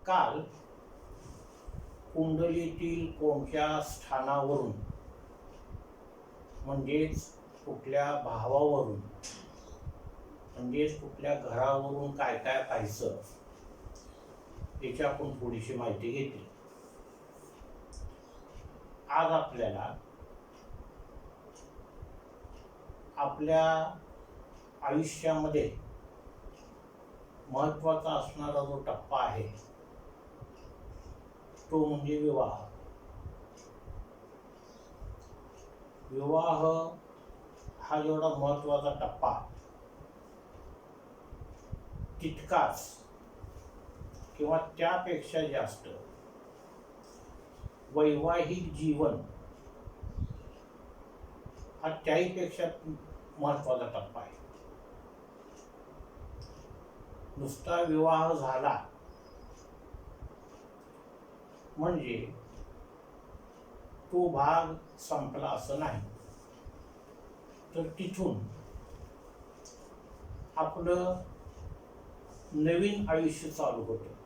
काल कुंडलीतील कोणत्या स्थानावरून म्हणजेच कुठल्या भावावरून म्हणजेच कुठल्या घरावरून काय काय पाहायचं याची आपण थोडीशी माहिती घेतली. आज आपल्याला आपल्या आयुष्यामध्ये महत्त्वाचा असणारा जो टप्पा आहे तो म्हणजे विवाह. विवाह हा जेवढा महत्त्वाचा टप्पा तितकाच किंवा त्यापेक्षा जास्त वैवाहिक जीवन हा त्याहीपेक्षा महत्त्वाचा टप्पा आहे. नुसता विवाह झाला म्हणजे तो भाग संपला असं नाही, तर तिथून आपलं नवीन आयुष्य चालू होतं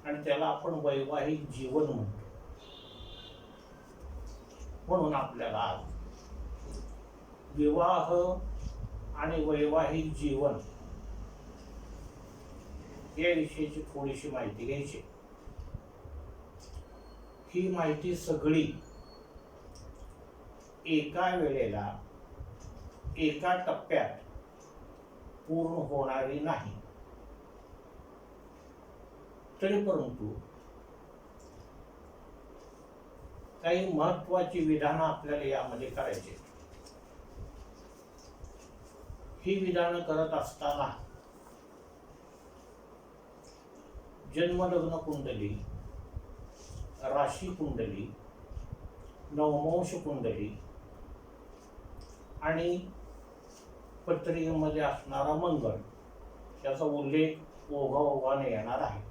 आणि त्याला आपण वैवाहिक जीवन म्हणतो. म्हणून आपल्याला आज विवाह आणि वैवाहिक जीवन याविषयीची थोडीशी माहिती घ्यायची. ही माहिती सगळी एका वेळेला एका टप्प्यात पूर्ण होणारी नाही, तरी परंतु काही महत्त्वाची विधानं आपल्याला यामध्ये करायची. ही विधानं करत असताना जन्मलग्न कुंडली, राशी कुंडली, नवमोश कुंडली आणि पत्रिकेमध्ये असणारा मंगळ याचा उल्लेख ओघाने येणार आहे.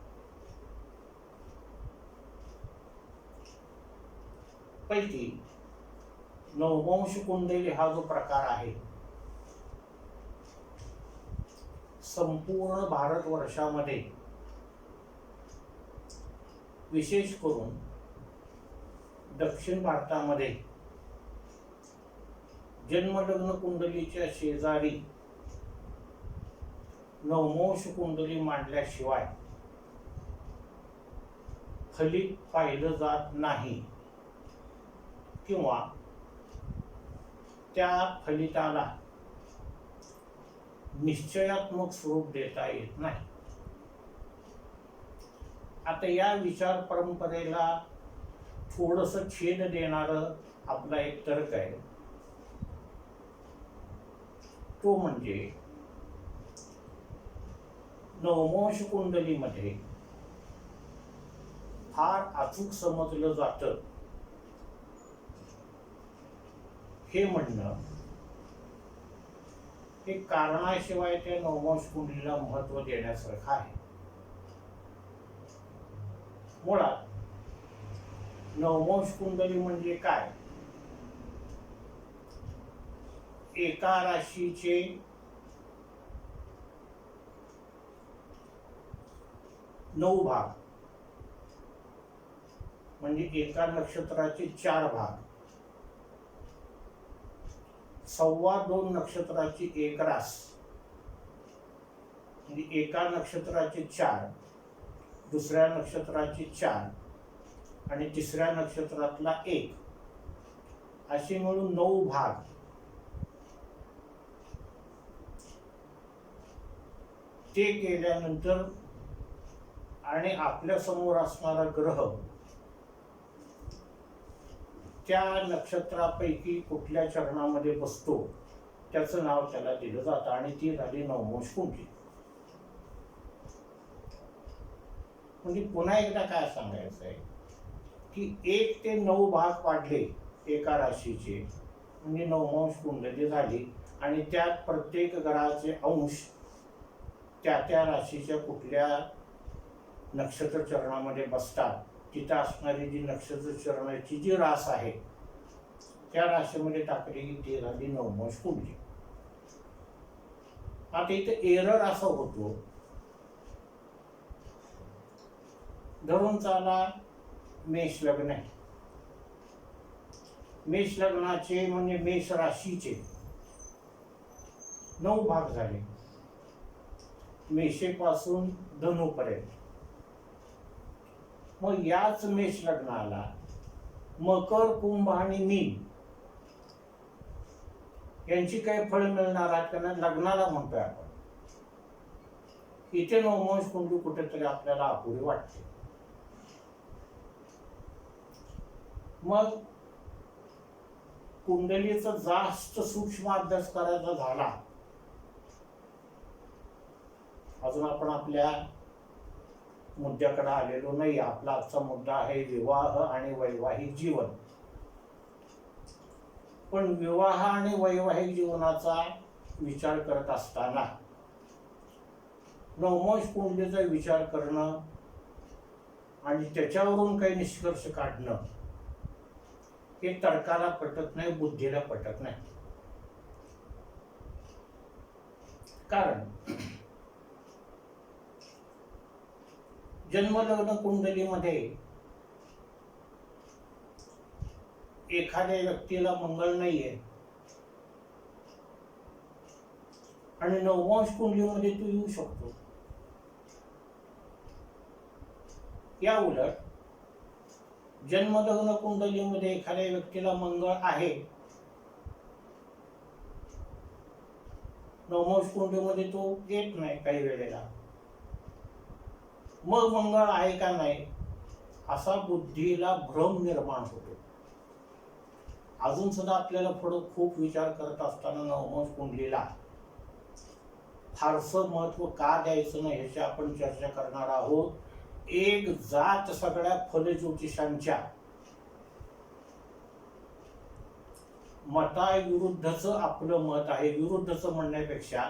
पैकी नवमोश कुंडली हा जो प्रकार आहे संपूर्ण भारतवर्षामध्ये विशेष करून दक्षिण भारतामध्ये जन्मलग्न कुंडलीच्या शेजारी नवमोश कुंडली मांडल्याशिवाय फलित पाहिलं जात नाही किंवा त्या फलिताला निश्चयात्मक स्वरूप देता येत नाही. आता या विचार परंपरेला थोडंसं छेद देणारं आपला एक तर्क आहे. तो म्हणजे नवमोश कुंडलीमध्ये फार अचूक समजलं जातं हे म्हणणं हे कारणाशिवाय त्या नवमोश कुंडलीला महत्त्व देण्यासारखं आहे. मुळात नवमोश कुंडली म्हणजे काय? एका राशीचे 9 भाग म्हणजे एका नक्षत्राचे 4 भाग, 2.25 नक्षत्राची 1 रास म्हणजे एका नक्षत्राचे 4, दुसऱ्या नक्षत्राचे 4 आणि तिसऱ्या नक्षत्रातला 1 असे मिळून 9 भाग. ते केल्यानंतर आणि आपल्या समोर असणारा ग्रह त्या नक्षत्रापैकी कुठल्या चरणामध्ये बसतो त्याचं नाव त्याला दिलं जातं आणि ती झाली नवमोश कुंडली. म्हणजे पुन्हा एकदा काय सांगायचं आहे की 1 ते 9 भाग वाढले एका राशीचे म्हणजे नवमोश कुंडली झाली आणि त्यात प्रत्येक ग्रहाचे अंश त्या त्या राशीच्या कुठल्या नक्षत्र चरणामध्ये बसतात तिथं असणारी जी नक्षत्र चरणाची जी रास आहे त्या राशीमध्ये टाकली की ती झाली नवमोश कुंडली. आता इथे एरर असा होतो धरून चाला मेष लग्न आहे. मेष लग्नाचे म्हणजे मेष राशीचे 9 भाग झाले, मेषेपासून धनुपर्यंत. मग याच मेष लग्नाला मकर, कुंभ आणि मीन यांची काही फळ मिळणार आहेत कारण लग्नाला म्हणतोय आपण. इथे नवमांश कुंडली कुठेतरी आपल्याला अपुरी वाटते. मग कुंडलीचा जास्त सूक्ष्म अभ्यास करायचा झाला, अजून आपण आपल्या मुद्द्याकडे आलेलो नाही. आपला आजचा मुद्दा आहे विवाह आणि वैवाहिक जीवन. पण विवाह आणि वैवाहिक जीवनाचा विचार करत असताना नवमांश कुंडलीचा विचार करणं आणि त्याच्यावरून काही निष्कर्ष काढणं हे तर्काला पटत नाही, बुद्धीला पटत नाही. कारण जन्मलग्न कुंडलीमध्ये एखाद्या व्यक्तीला मंगळ नाहीये आणि नवमांश कुंडलीमध्ये तू येऊ शकतो. या उलट जन्मलग्न कुंडलीमध्ये एखाद्या व्यक्तीला मंगळ आहे, नवमांश कुंडलीमध्ये तो येत नाही काही वेळेला. मग मंगळ आहे का नाही असा बुद्धीला भ्रम निर्माण होतो. अजून सुद्धा आपल्याला पुढे खूप विचार करत असताना नवमांश कुंडलीला फारसं महत्व का द्यायचं नाही ह्याची आपण चर्चा करणार आहोत. एक जात सगळ्या फलज्योतिषांच्या मताविरुद्धच आपलं मत आहे. विरुद्धचं म्हणण्यापेक्षा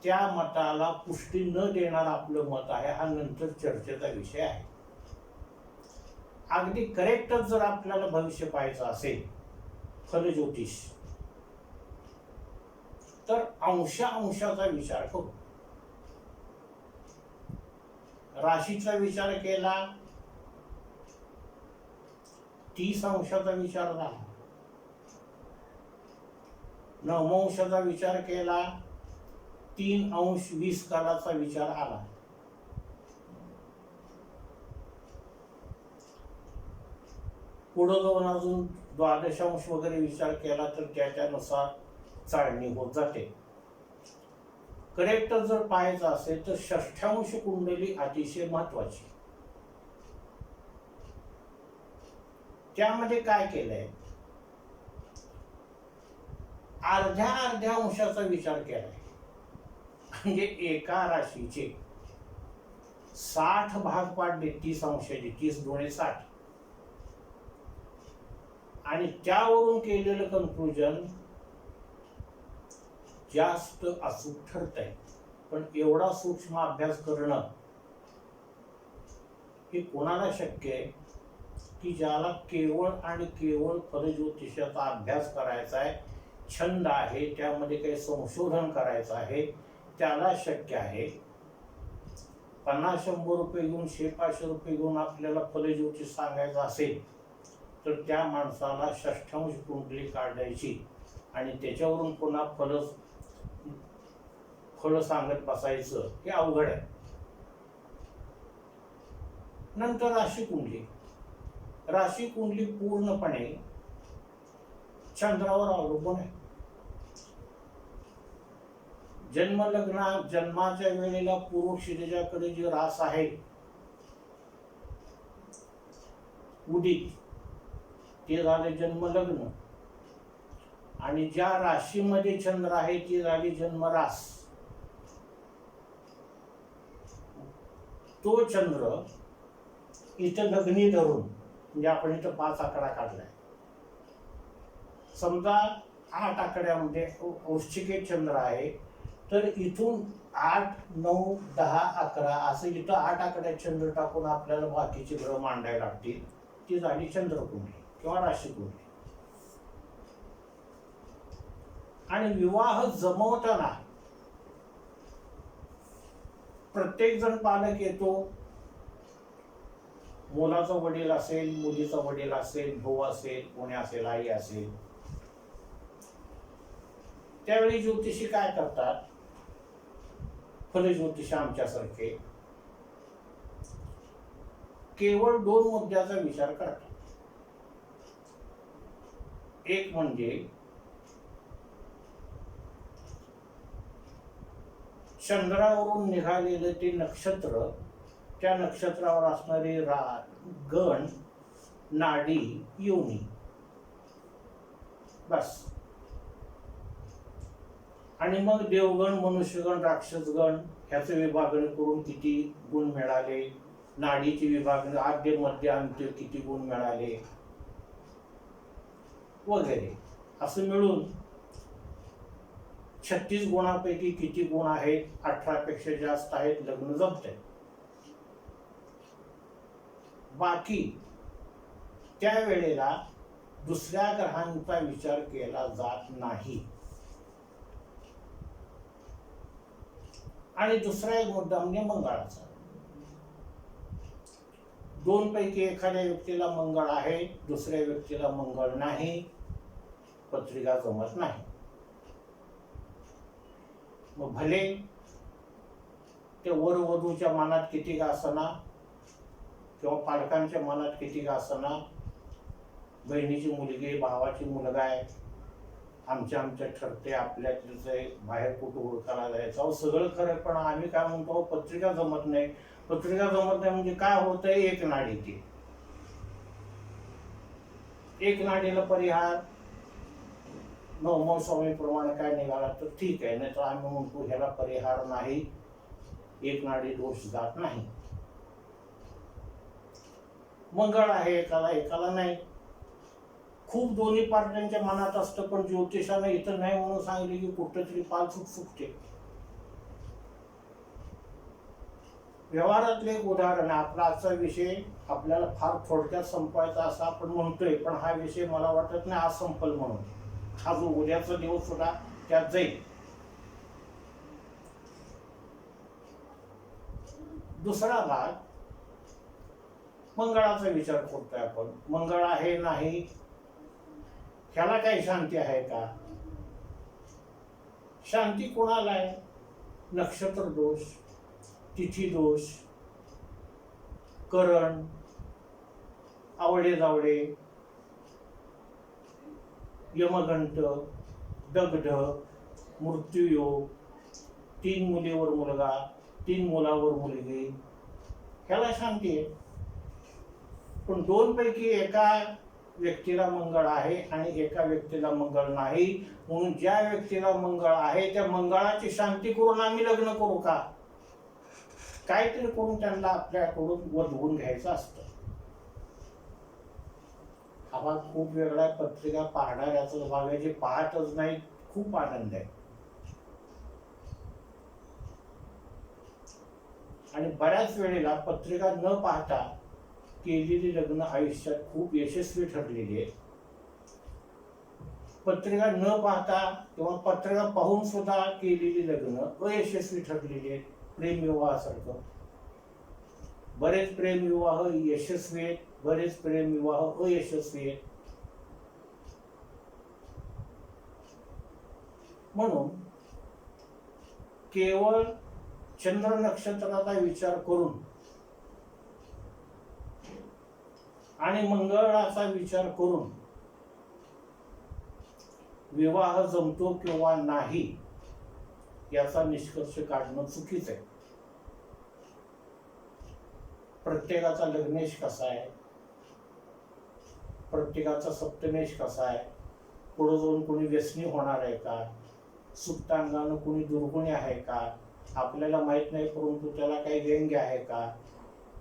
त्या मताला पुष्टी न देणार आपलं मत आहे, हा नंतर चर्चेचा विषय आहे. अगदी करेक्टच जर आपल्याला भविष्य पाहायचं असेल फलज्योतिष, तर अंशाचा विचार करू. राशीचा विचार केला 30 अंशाचा विचार झाला. नवमांशाचा विचार केला 3 अंश 20 कालाचा विचार आला. पुढे जाऊन अजून 12 अंश वगैरे विचार केला तर त्यानुसार चाळणी होत जाते. करेक्ट जर पाहायचं असेल तर 6ष्ठांश कुंडली अतिशय महत्वाची. त्यामध्ये काय केलंय, अर्ध्या अंशाचा विचार केलाय. म्हणजे एका राशीचे 60 भाग पाडले 30 अंशाचे, 30 दुणे 60, आणि त्यावरून केलेलं कन्क्लुजन जास्त अचूक ठरत आहे. पण एवढा सूक्ष्म अभ्यास करणं हे कोणाला शक्य आहे की ज्याला केवळ आणि केवळ फलज्योतिषाचा अभ्यास करायचा आहे, छंद आहे, त्यामध्ये काही संशोधन करायचं आहे, त्याला शक्य आहे. 50-100 रुपये घेऊन 100-500 रुपये घेऊन आपल्याला फलज्योतिष सांगायचं असेल तर त्या माणसाला 6ष्ठांश कुंडली काढायची आणि त्याच्यावरून पुन्हा फळ सांगत बसायचं हे अवघड आहे. नंतर राशी कुंडली पूर्णपणे चंद्रावर अवलंबून आहे. जन्माच्या वेळेला पूर्व क्षितिजाकडे जे रास आहे उदित, ते झाले जन्मलग्न, आणि ज्या राशीमध्ये चंद्र आहे ती झाली जन्मरास. तो चंद्र इथं लग्नी धरून, म्हणजे आपण इथं 5 आकडा काढलाय, समजा 8 आकड्यामध्ये वृश्चिकेत चंद्र आहे, तर इथून 8, 9, 10, 11 असं इथं 8 आकड्यात चंद्र टाकून आपल्याला बाकीची ग्रह मांडायला लागतील. ती झाली चंद्रकुंडली किंवा राशी कुंडली. आणि विवाह जमवताना प्रत्येक जण पालक येतो, मुलाचा वडील असेल, मुलीचा वडील असेल, भाऊ असेल, कोणी असेल, आई असेल, त्यावेळी ज्योतिषी काय करतात, फलज्योतिषी आमच्यासारखे केवळ 2 मुद्द्याचा विचार करतात. एक म्हणजे चंद्रावरून निघालेलं ते नक्षत्र, त्या नक्षत्रावर असणारे गण, नाडी, योनी, बस. आणि मग देवगण, मनुष्यगण, राक्षसगण ह्याचे विभागणी करून किती गुण मिळाले, नाडीची विभागणी आद्य मध्य अंत्य किती गुण मिळाले वगैरे, असं मिळून 36 गुणापैकी किती गुण आहेत, 18 पेक्षा जास्त आहेत, लग्न जमतंय. बाकी त्यावेळेला दुसऱ्या ग्रहांचा विचार केला जात नाही. आणि दुसरा एक मुद्दा म्हणजे मंगळाचा. 2 पैकी एखाद्या व्यक्तीला मंगळ आहे, दुसऱ्या व्यक्तीला मंगळ नाही, पत्रिका जमत नाही. मग भले ते वर वधूच्या मनात किती का असना किंवा पालकांच्या मनात किती का असना, बहिणीची मुलगी, भावाची मुलगा आहे, आमच्या ठरते, आपल्यातले बाहेर कुठं ओळखायला जायचं, अहो सगळं खरं, पण आम्ही काय म्हणतो, पत्रिका जमत नाही. पत्रिका जमत नाही म्हणजे काय होतंय, एक नाडी, ती एक नाडीला परिहार नवमो स्वामी प्रमाणे काय निघाला तर ठीक आहे, नाही तर आम्ही म्हणतो ह्याला परिहार नाही, एक नाडी दोष जात नाही. मंगळ आहे एकाला, एकाला नाही. खूप दोन्ही पार्ट्यांच्या मनात असतं, पण ज्योतिषानं इथं नाही म्हणून सांगितले की कुठंतरी पाल चुकते. व्यवहारातले एक उदाहरण आहे. आपला आजचा विषय आपल्याला फार थोडक्यात संपवायचा असं आपण म्हणतोय, पण हा विषय मला वाटत नाही आज संपल म्हणून. हा जो उद्याचा दिवस सुद्धा त्यात जाईल. दुसरा भाग मंगळाचा विचार करतोय आपण. मंगळ आहे नाही, ह्याला काही शांती आहे का? शांती कोणाला आहे? नक्षत्र दोष, तिथी दोष, करण, आवडे जावडे, यमघंट, दग्ध, मृत्यूयोग, 3 मुलीवर मुलगा, 3 मुलावर मुलगी, ह्याला शांती आहे. पण 2 पैकी एका व्यक्तीला मंगळ आहे आणि एका व्यक्तीला मंगळ नाही, म्हणून ज्या व्यक्तीला मंगळ आहे त्या मंगळाची शांती करून आम्ही लग्न करू का? काहीतरी करून त्यांना आपल्याकडून वधवून घ्यायचं असतं. हा भाग खूप वेगळा. पत्रिका पाहणाऱ्याचा भाग आहे, जे पाहतच नाही खूप आनंद आहे. आणि बऱ्याच वेळेला पत्रिका न पाहता केलेली लग्न आयुष्यात खूप यशस्वी ठरलेली आहे. पत्रिका न पाहता किंवा पत्रिका पाहून सुद्धा केलेली लग्न अयशस्वी ठरलेली आहेत. प्रेमविवाहासारखं बरेच प्रेमविवाह यशस्वी आहेत, बरेच प्रेमविवाह अयशस्वी आहेत. म्हणून केवळ चंद्र नक्षत्राचा विचार करून आणि मंगळाचा विचार करून विवाह जमतो किंवा नाही याचा निष्कर्ष काढणं चुकीचं आहे. प्रत्येकाचा लग्नेश कसा आहे, प्रत्येकाचा सप्तमेश कसा आहे, पुढे जाऊन कोणी व्यसनी होणार आहे का, सुप्तांगानं कोणी दुर्गुणी आहे का, आपल्याला माहित नाही, परंतु त्याला काही व्यंग्य आहे का,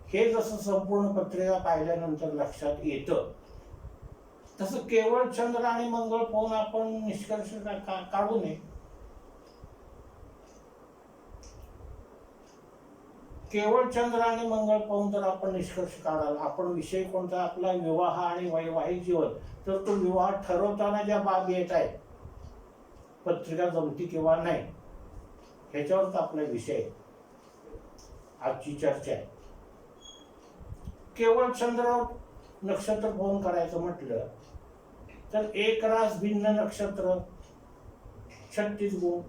हे जसं संपूर्ण पत्रिका पाहिल्यानंतर लक्षात येतं, तसं केवळ चंद्र आणि मंगळ पाहून आपण निष्कर्ष काढू नये. केवळ चंद्र आणि मंगळ पाहून जर आपण निष्कर्ष काढाल, आपण विषय कोणता आपला विवाह आणि वैवाहिक जीवन, तर तो विवाह ठरवताना ज्या बाबी येत आहेत, पत्रिका जमती किंवा नाही, ह्याच्यावरच आपला विषय आजची चर्चा आहे. केवळ चंद्र नक्षत्र पाहून करायचं म्हटलं तर एक रास भिन्न नक्षत्र 36 गुण,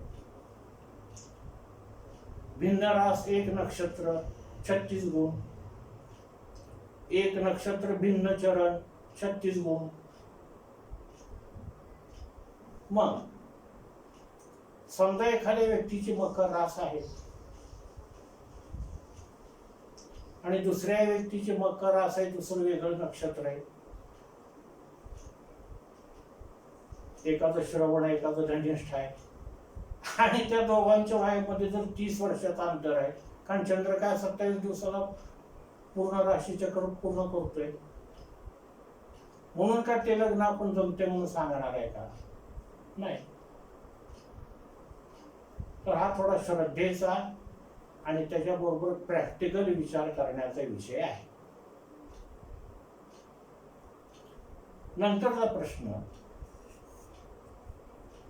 भिन्न रास एक नक्षत्र 36 गुण, एक नक्षत्र भिन्न चरण 36 गुण. मग समजा एखाद्या व्यक्तीची मकर रास आहे आणि दुसऱ्या व्यक्तीची मकर रास आहे, दुसरं वेगळं नक्षत्र आहे, एकाचं श्रवण आहे एकाचं धनिष्ठ आहे, आणि त्या दोघांच्या वयामध्ये जर 30 वर्षाचं अंतर आहे, कारण चंद्र काय 27 दिवसाला पूर्ण राशीचक्र पूर्ण करतोय, म्हणून का ते लग्न आपण जमते म्हणून सांगणार आहे का? नाही. तर हा थोडा श्रद्धेचा आणि त्याच्याबरोबर प्रॅक्टिकल विचार करण्याचा विषय आहे. नंतरचा प्रश्न,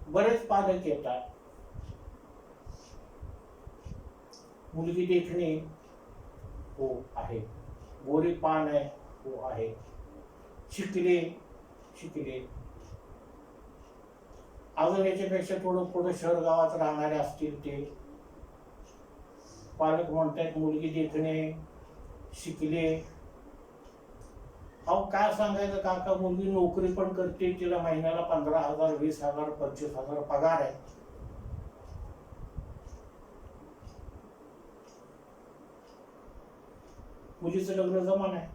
बरेच पालक येतात, मुलगी देखणे हो आहे, गोरी पान आहे हो आहे, शिकले अजून याच्यापेक्षा थोडं पुढे शहर गावात राहणारे असतील ते पालक म्हणतात मुलगी देखणे शिकले. अहो काय सांगायचं काका, मुलगी नोकरी पण करते, तिला महिन्याला 15,000 20,000 25,000 पगार आहे, मुलीचं लग्न जमान आहे,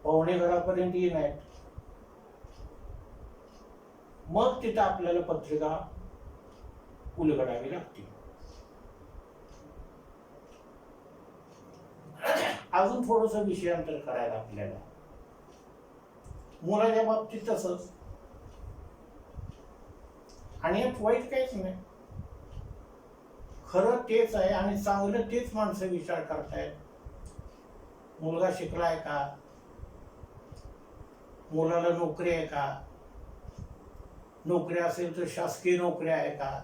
पाहुणे घरापर्यंत येत नाहीत, मग तिथं आपल्याला पत्रिका उलगडावी लागते. अजून थोडस विषयांतर करायला आपल्याला, मुलाच्या बाबतीत तसंच, आणि यात वाईट काहीच नाही, खरं तेच आहे आणि चांगलं तेच माणसं विचार करतायत. मुलगा शिकलाय का, मुलाला नोकरी आहे का, नोकरी असेल तर शासकीय नोकरी आहे का,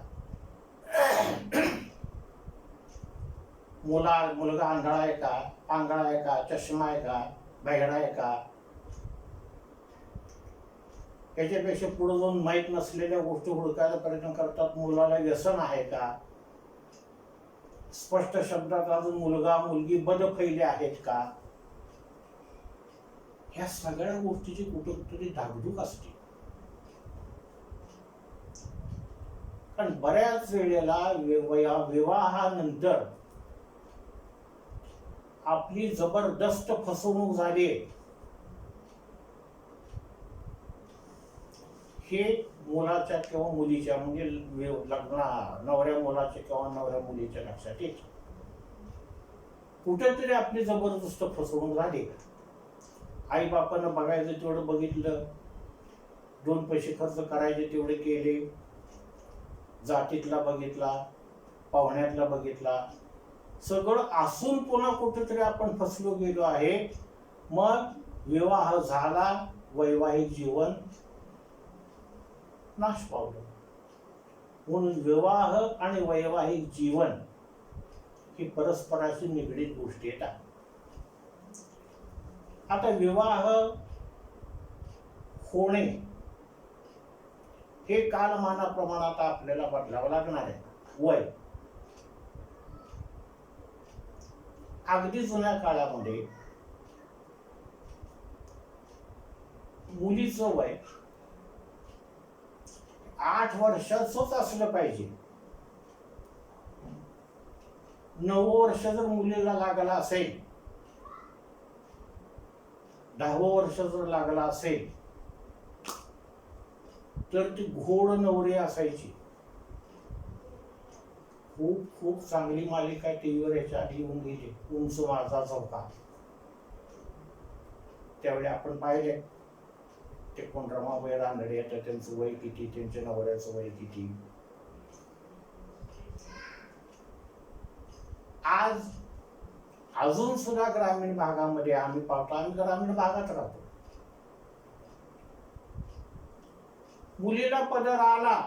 मुलगा आंधळा आहे का, पांगळा आहे का, चष्मा आहे का, बहिरा आहे का, याच्यापेक्षा पुढे जाऊन माहीत नसलेल्या गोष्टी हुडकायला प्रयत्न करतात. मुलाला व्यसन आहे का, स्पष्ट शब्दात अजून मुलगा मुलगी बदफैले आहेत का, ह्या सगळ्या गोष्टीची कुठेतरी धाकधूक असते. कारण बऱ्याच वेळेला विवाहानंतर आपली जबरदस्त फसवणूक झाली, हे मुलाच्या किंवा मुलीच्या म्हणजे नवऱ्या मुलाच्या किंवा नवऱ्या मुलीच्या लक्षात येते. कुठेतरी आपली जबरदस्त फसवणूक झाली. आई बापानं बघायचं तेवढं बघितलं, 2 पैसे खर्च करायचे तेवढे केले, जातीतला बघितला, पाहुण्यातला बघितला, सगळं असून पुन्हा कुठेतरी आपण फसलो गेलो आहे. मग विवाह झाला, वैवाहिक जीवन नाश पावलं. म्हणून विवाह आणि वैवाहिक जीवन ही परस्पराशी निगडीत गोष्टी येतात. आता विवाह होणे हे कालमानाप्रमाणात आपल्याला बदलावं लागणार आहे. वय अगदी जुन्या काळामध्ये मुलीचं वय 8 वर्षाचंच असलं पाहिजे. 9 वर्ष जर मुलीला लागला असेल, 10वं वर्ष जर लागला असेल तर ती घोड नवरी असायची. खूप खूप चांगली मालिका टीव्हीवर याच्या आधी येऊन गेली, उंच माझा चौका. त्यावेळी आपण पाहिले ते कोण रमाबाई रानडे येतात, त्यांचं वय किती, त्यांच्या नवऱ्याचं वय किती. आज अजून सुद्धा ग्रामीण भागामध्ये आम्ही पाहतो, आम्ही ग्रामीण भागात राहतो, मुलीला पदर आला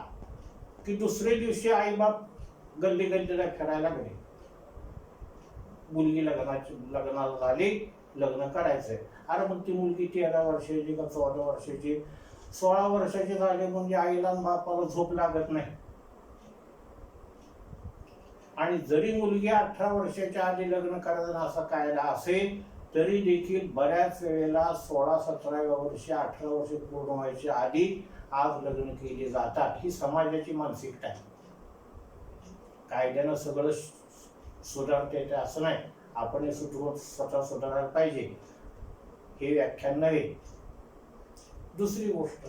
की दुसरे दिवशी आईबाप गल्ली गल्लीला फिरायला गेले. मुलगी लग्नाला झाली, लग्न करायचंय. अरे मग ती मुलगी 13 वर्षाची का 14 वर्षाची, 16 वर्षाची झाली म्हणजे आईला आणि बापाला झोप लागत नाही. आणि जरी मुलगी 18 वर्षाच्या आधी लग्न करायचं असं कायदा असेल तरी देखील बऱ्याच वेळेला 16-17व्या वर्षी 18 वर्ष पूर्ण व्हायच्या आधी आज लग्न केली जातात. ही समाजाची मानसिकता आहे. कायद्यानं सगळं सुधारता येते असं नाही. आपण स्वतः सुधारायला पाहिजे, हे व्याख्यान नव्हे. दुसरी गोष्ट,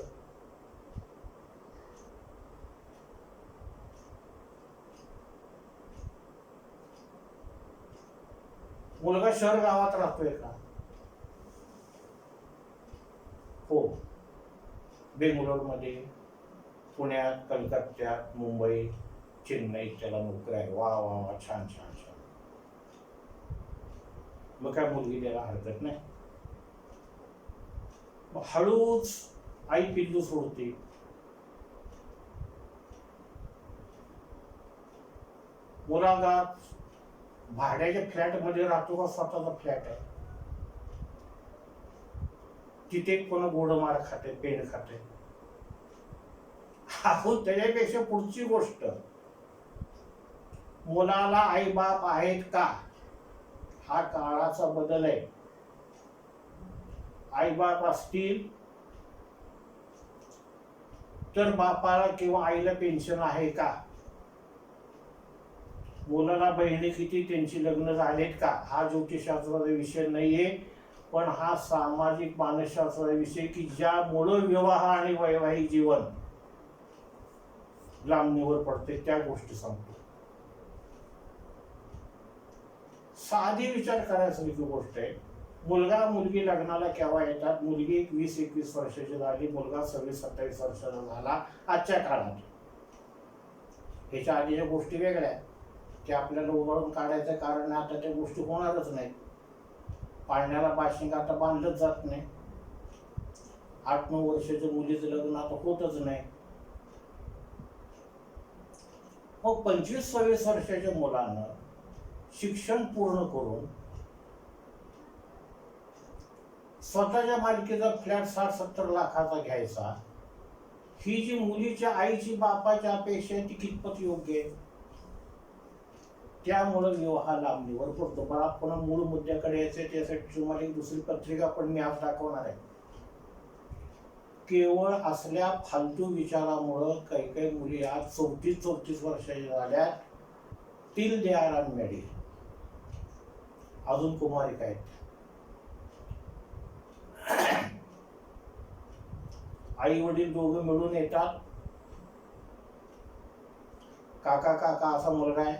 मुलगा शहर गावात राहतोय का? हो. बेंगलोरमध्ये, पुण्यात, कलकत्त्यात, मुंबई, चेन्नई त्याला नोकरी आहे. वा वा वा, छान छान छान. मग काय मुलगी द्यायला हरकत नाही. मग हळूच आई पिल्लू सोडते. मुलगा भाड्याच्या फ्लॅटमध्ये राहतो का स्वतःचा फ्लॅट आहे? तिथे कोण गोडमार खाते, पेन खाते? आपण त्याच्यापेक्षा पुढची गोष्ट, मुलाला आई बाप आहेत का? हा काळाचा बदल आहे. आई बाप असतील तर बापाला किंवा आईला पेन्शन आहे का? मुलाला बहिणी किती, त्यांची लग्न झालेत का? हा ज्योतिषशास्त्राचा विषय नाहीये, पण हा सामाजिक मानसशास्त्राचा विषय की ज्यामुळं विवाह आणि वैवाहिक जीवन लांबणीवर पडते, त्या गोष्टी सांगतो. साधी विचार करायसारखी गोष्ट आहे. मुलगा मुलगी लग्नाला केव्हा येतात? मुलगी 20-21 वर्षाची झाली, मुलगा 26-27 वर्षाचा झाला आजच्या काळात. ह्याच्या आधीच्या गोष्टी वेगळ्या, ते आपल्याला उघडून काढायचं कारण आता त्या गोष्टी होणारच नाहीत. पाळण्याला बाशिंग आता बांधलंच जात नाही. 8-9 वर्षाच्या मुलीचं लग्न आता होतच नाही. मग 25-26 वर्षाच्या मुलानं शिक्षण पूर्ण करून स्वतःच्या मालकीचा फ्लॅट 60-70 लाखाचा घ्यायचा, ही जी मुलीच्या आईची बापाच्या अपेक्षा आहे ती कितपत योग्य आहे? त्यामुळे विवाह लांबणीवर पडतो. मला पुन्हा मूळ मुद्द्याकडे यायचे, त्यासाठी तुम्हाला एक दुसरी पत्रिका पण मी आज दाखवणार आहे. केवळ असल्या फालतू विचारामुळं काही काही मुली आज 34-34 वर्षाच्या झाल्यात, टिल दे आर अनमॅरिड, अजून कुमारिका आहेत. आई वडील दोघं मिळून येतात, काका काका असा मुलगा आहे,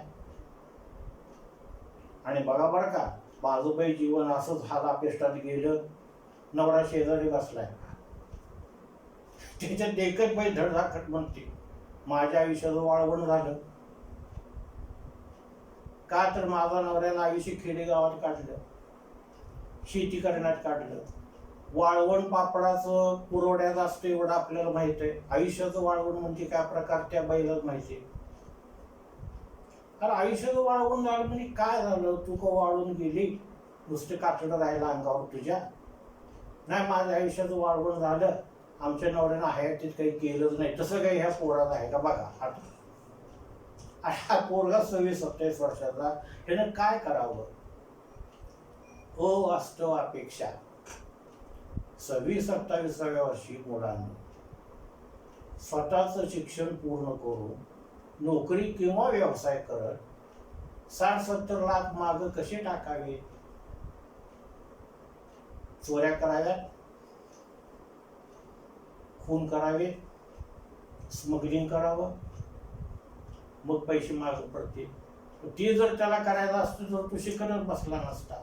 आणि बघा बरं का, बाजूबाई जीवन असं झालं, अपेष्टात गेलं, नवरा शेजारी बसलाय, त्याच्यात देखत बाई धडधाकट म्हणते माझ्या आयुष्याचं वाळवण झालं. का तर माझा नवऱ्यानं आयुष्य खेडेगावात काढलं, शेती करण्यात काढलं. वाळवण पापडाचं पुरवठ्यात असतं एवढं आपल्याला माहित आहे. आयुष्याचं वाळवण म्हणजे काय प्रकार त्या बाईलाच माहिती आहे. कारण आयुष्याचं वाळवून झालं म्हणजे काय झालं? तू का वाळून गेली, नुसते कातडं राहिलं अंगावर तुझ्या? नाही, माझ्या आयुष्याचं वाळवण झालं, आमच्या नवऱ्यानं हयातीत काही केलंच नाही. तसं काही ह्या पोराला आहे का? बघा हा पोरगा 26-27 वर्षाचा, त्यानं काय करावं? अवास्तव अपेक्षा. 26-27व्या वर्षी मुलांनी स्वतःचं शिक्षण पूर्ण करून नोकरी किंवा व्यवसाय करत 60-70 लाख माग कसे टाकावे? चोऱ्या कराव्यात, खून करावे, स्मगलिंग करावं, मग पैसे माग पडते. ते जर त्याला करायचं असतं तर तू शिकतच बसला नसता.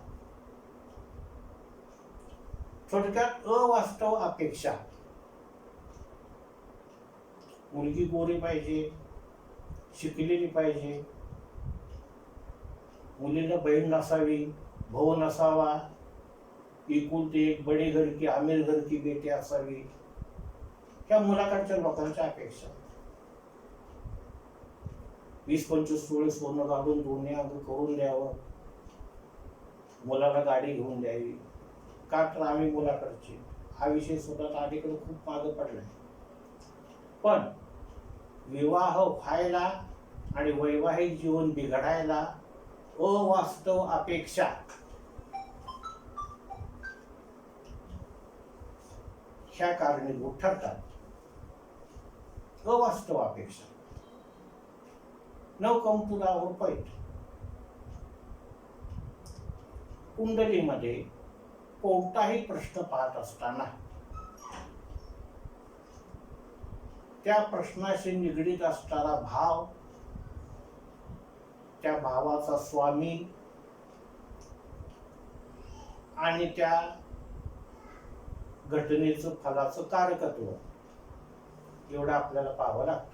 थोडक्यात अवास्तव अपेक्षा. मुलगी गोरी पाहिजे, शिकलेली पाहिजे, मुलीला बहीण नसावी, भाऊ नसावा, एकुलते एक बडे घर की आमिर घर की बेटी असावी, ह्या मुलाकडच्या लोकांच्या अपेक्षा. 20-25 तोळे सोनं घालून दोन्ही अंग करून द्यावं, मुलाला गाडी घेऊन द्यावी, का तर आम्ही मुलाकडचे. हा विषय सुद्धा अलीकडे खूप मागे पडलाय. पण विवाह व्हायला आणि वैवाहिक जीवन बिघडायला अवास्तव अपेक्षा ह्या कारणीभूत ठरतात. अवास्तव अपेक्षा. No come to our point. कुंडलीमध्ये कोणताही प्रश्न पाहत असताना त्या प्रश्नाशी निगडीत असणारा भाव, त्या भावाचा स्वामी आणि त्या घटनेचं फलाचं कारकत्व एवढं आपल्याला पाहावं लागतं.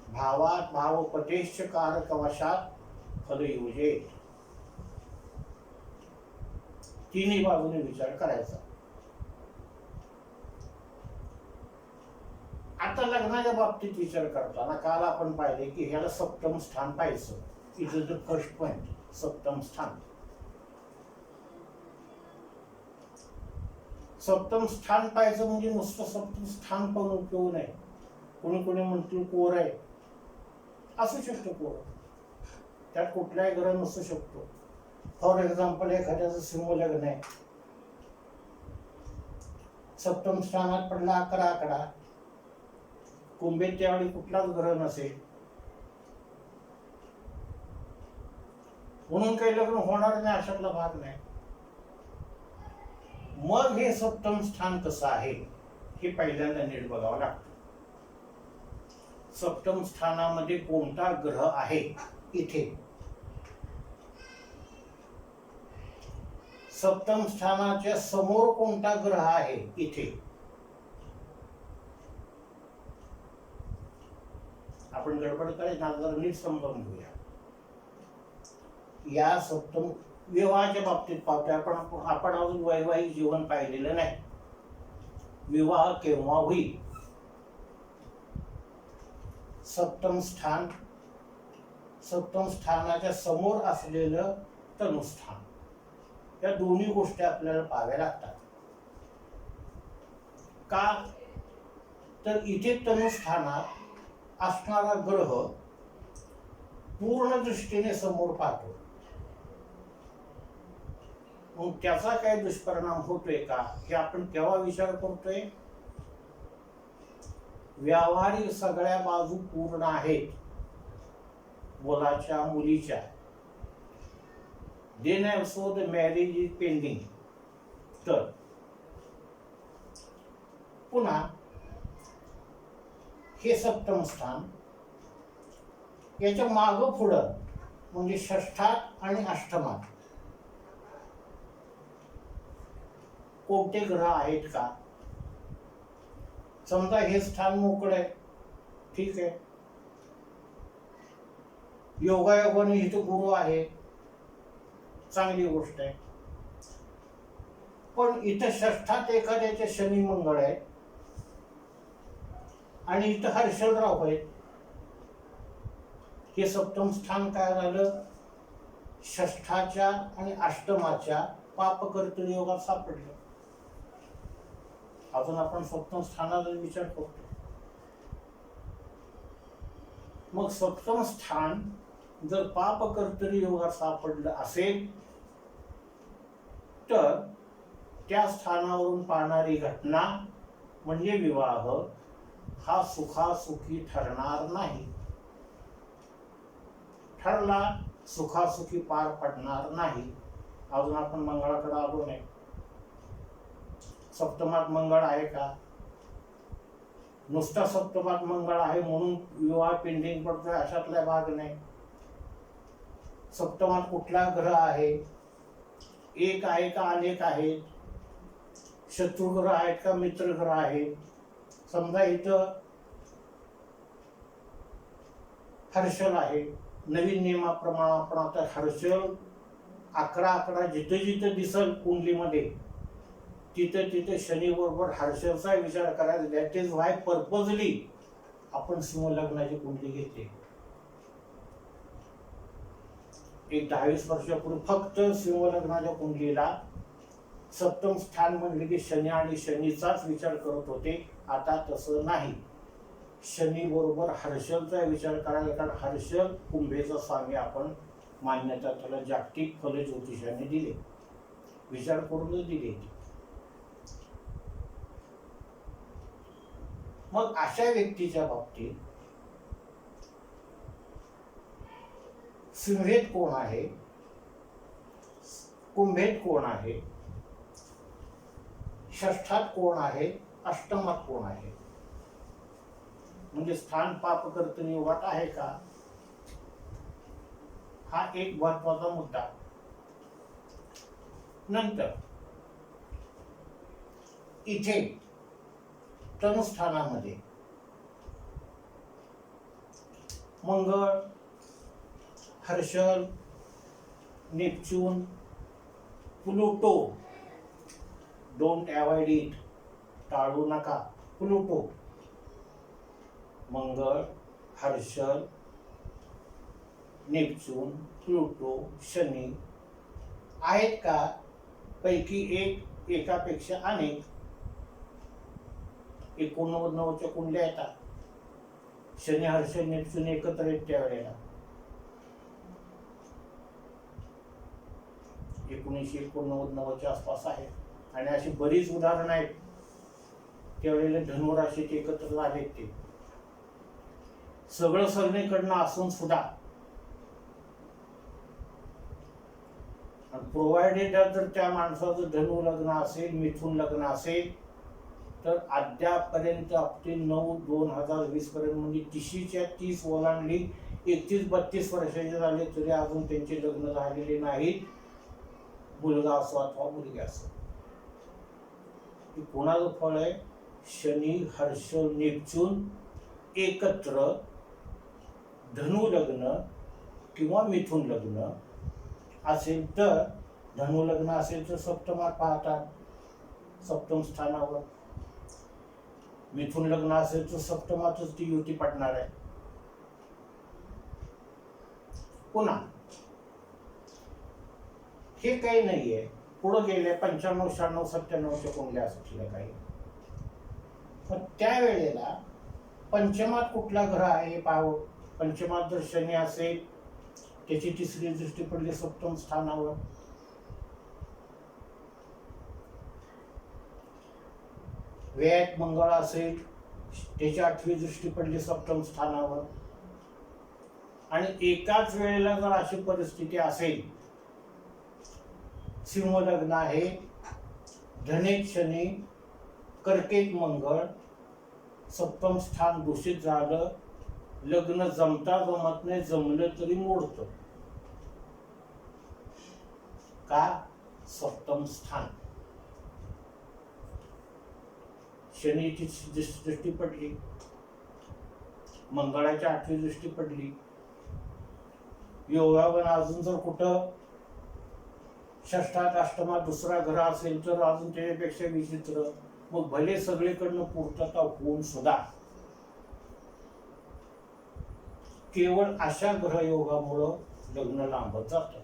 भावात भावपतेश्च कारकवशात फल युजे. तिन्ही बाजूने विचार करायचा. आता लग्नाच्या बाबतीत विचार करताना काल आपण पाहिले की ह्याला सप्तम स्थान पाहायचं. It is the first point. सप्तम स्थान. सप्तम स्थान पाहायचं म्हणजे नुसतं सप्तम स्थान पण उपयोग नाही. कोणी कोणी म्हणतील कोर आहे. असू शकतो कोर, त्यात कुठलाही ग्रह नसू शकतो. फॉर एक्झाम्पल एखाद्याचं सिंह लग्न आहे, सप्तम स्थानात पडला 11 कुंभेत त्यावेळी कुठलाच ग्रह नसेल, म्हणून काही लग्न होणार नाही अशातला भाग नाही. मग हे सप्तम स्थान कसं आहे हे पहिल्यांदा नीट बघावं लागतं. सप्तम स्थानामध्ये कोणता ग्रह आहे, इथे सप्तम स्थानाच्या समोर कोणता ग्रह आहे, इथे आपण गडबड करायची, जरा नीट समजावून घेऊया. या सप्तम विवाहाच्या बाबतीत पाहतोय आपण अजून वैवाहिक जीवन पाहिलेलं नाही. विवाह केव्हा होईल? सप्तम स्थान, सप्तम स्थानाच्या समोर असलेलं तनुस्थान, या दोन्ही गोष्टी आपल्याला पाहाव्या लागतात. का तर इथे तनुस्थानात असणारा ग्रह पूर्ण दृष्टीने समोर पाहतो. मग त्याचा काय दुष्परिणाम होतोय का हे आपण केव्हा विचार करतोय? व्यावहारिक सगळ्या बाजू पूर्ण आहेत मुलाच्या मुलीच्या. Then also the marriage is pending. तर पुन्हा हे सप्तम स्थान, याच्या माग पुढं म्हणजे षष्ठात आणि अष्टमात कोणते ग्रह आहेत का? समजा हे स्थान मोकळं आहे, ठीक आहे, योगायोगाने इथं गुरु आहे, चांगली गोष्ट आहे. पण इथं षष्ठात एखाद्याचे शनी मंगळ आहे आणि इथं हर्षलराव आहेत. हे सप्तम स्थान काय झालं? षष्ठाच्या आणि अष्टमाच्या पापकर्तृ योगात सापडलं. अजून आपण सप्तम स्थानाचा विचार करतो. मग सप्तम स्थान जर पापकर्तृ योगात सापडलं असेल तर त्या स्थानावरून पाहणारी घटना म्हणजे विवाह हा सुखासुखी ठरणार नाही. ठरला सुखासुखी पार पडणार नाही. अजून आपण मंगळाकडे आलो नाही. सप्तमात मंगळ आहे का? नुसता सप्तमात मंगळ आहे म्हणून विवाह पेंडिंग पडतोय अशातला भाग नाही. सप्तमात कुठला ग्रह आहे? एक आहे का अनेक आहेत? शत्रुग्रह आहेत का मित्रग्रह आहेत? समजा इथं हर्षल आहे. नवीन नियमाप्रमाणे आपण आता हर्षल 11 जिथे जिथे दिसल कुंडलीमध्ये तिथे तिथे शनी बरोबर हर्षलचा विचार करायचा. दॅट इज व्हाय पर्पजली आपण सिंह लग्नाची कुंडली घेते. एक 10-20 वर्षापूर्वी फक्त सिंहलग्नाच्या कुंडलीला सप्तम स्थान म्हणले की शनी आणि शनीचाच विचार करत होते. आता तसं नाही. शनी बरोबर हर्षलचा विचार करायला, कारण हर्षल कुंभेचा स्वामी आपण मान्यता त्याला जागतिक फल ज्योतिषाने दिले, विचार करूनच दिले. मग अशा व्यक्तीच्या बाबतीत सिंहेत कोण आहे, कुंभेत कोण आहे, षष्ठात कोण आहे, अष्टमात कोण आहे, म्हणजे स्थान पाप कर्तनी योगात आहे का, हा एक महत्वाचा मुद्दा. नंतर इथे तनुस्थानामध्ये मंगळ, Harshal, Neptune, Pluto, don't avoid it, टाळू नका. प्लुटो, मंगळ, हर्षल, नेपच्यून, प्लुटो, शनी आहेत का, पैकी एक, एकापेक्षा अनेक. 89 कुंडल्या येतात. शनी, हर्षल, नेपच्यून एकत्र आहेत त्यावेळेला. 1989 आसपास आहे. आणि अशी बरीच उदाहरणं आहेत. त्यावेळेला धनु राशीत एकत्र झालेत ते. सगळं सगळीकडनं असून सुद्धा प्रोव्हायडेड जर त्या माणसाचं धनु लग्न असेल, मिथुन लग्न असेल, तर अद्यापर्यंत आपली 9/2020 पर्यंत म्हणजे 30च्या 30 ओलांडली, 31-32 वर्षाचे झाले तरी अजून त्यांचे लग्न झालेले नाहीत. मुलगा असो अथवा मुलगी असो. कोणाचं फळ आहे? शनी, हर्षल, नेपच्यून एकत्र धनु लग्न किंवा मिथुन लग्न असेल तर, धनु लग्न असेल तर सप्तमात पाहतात, सप्तम स्थानावर. मिथुन लग्न असेल तर सप्तमातच ती युती पडणार आहे. पुन्हा हे काही नाहीये, पुढे गेले 95, 96, 97 कुंडल्या असतील काही. पण त्यावेळेला पंचमात कुठला ग्रह आहे हे पाहावं. पंचमात जर शनी असेल, त्याची तिसरी दृष्टी पडली सप्तम स्थानावर. व्ययात मंगळ असेल, त्याची 8वी दृष्टी पडली सप्तम स्थानावर. आणि एकाच वेळेला जर अशी परिस्थिती असेल, सिंह लग्न आहे, धनेत शनी, कर्केत मंगळ, सप्तम स्थान दूषित झालं, लग्न जमता जमत नाही, जमलं तरी मोडतं. का? सप्तम स्थान शनीची दृष्टी पडली, मंगळाच्या 8वी दृष्टी पडली. योगावर अजून जर कुठं षष्ठात, अष्टमात दुसरा ग्रह असेल तर अजून त्याच्यापेक्षा विचित्र. मग भले सगळीकडनं पूर्तता होऊन सुद्धा केवळ अशा ग्रहयोगामुळं लग्न लांबत जातं.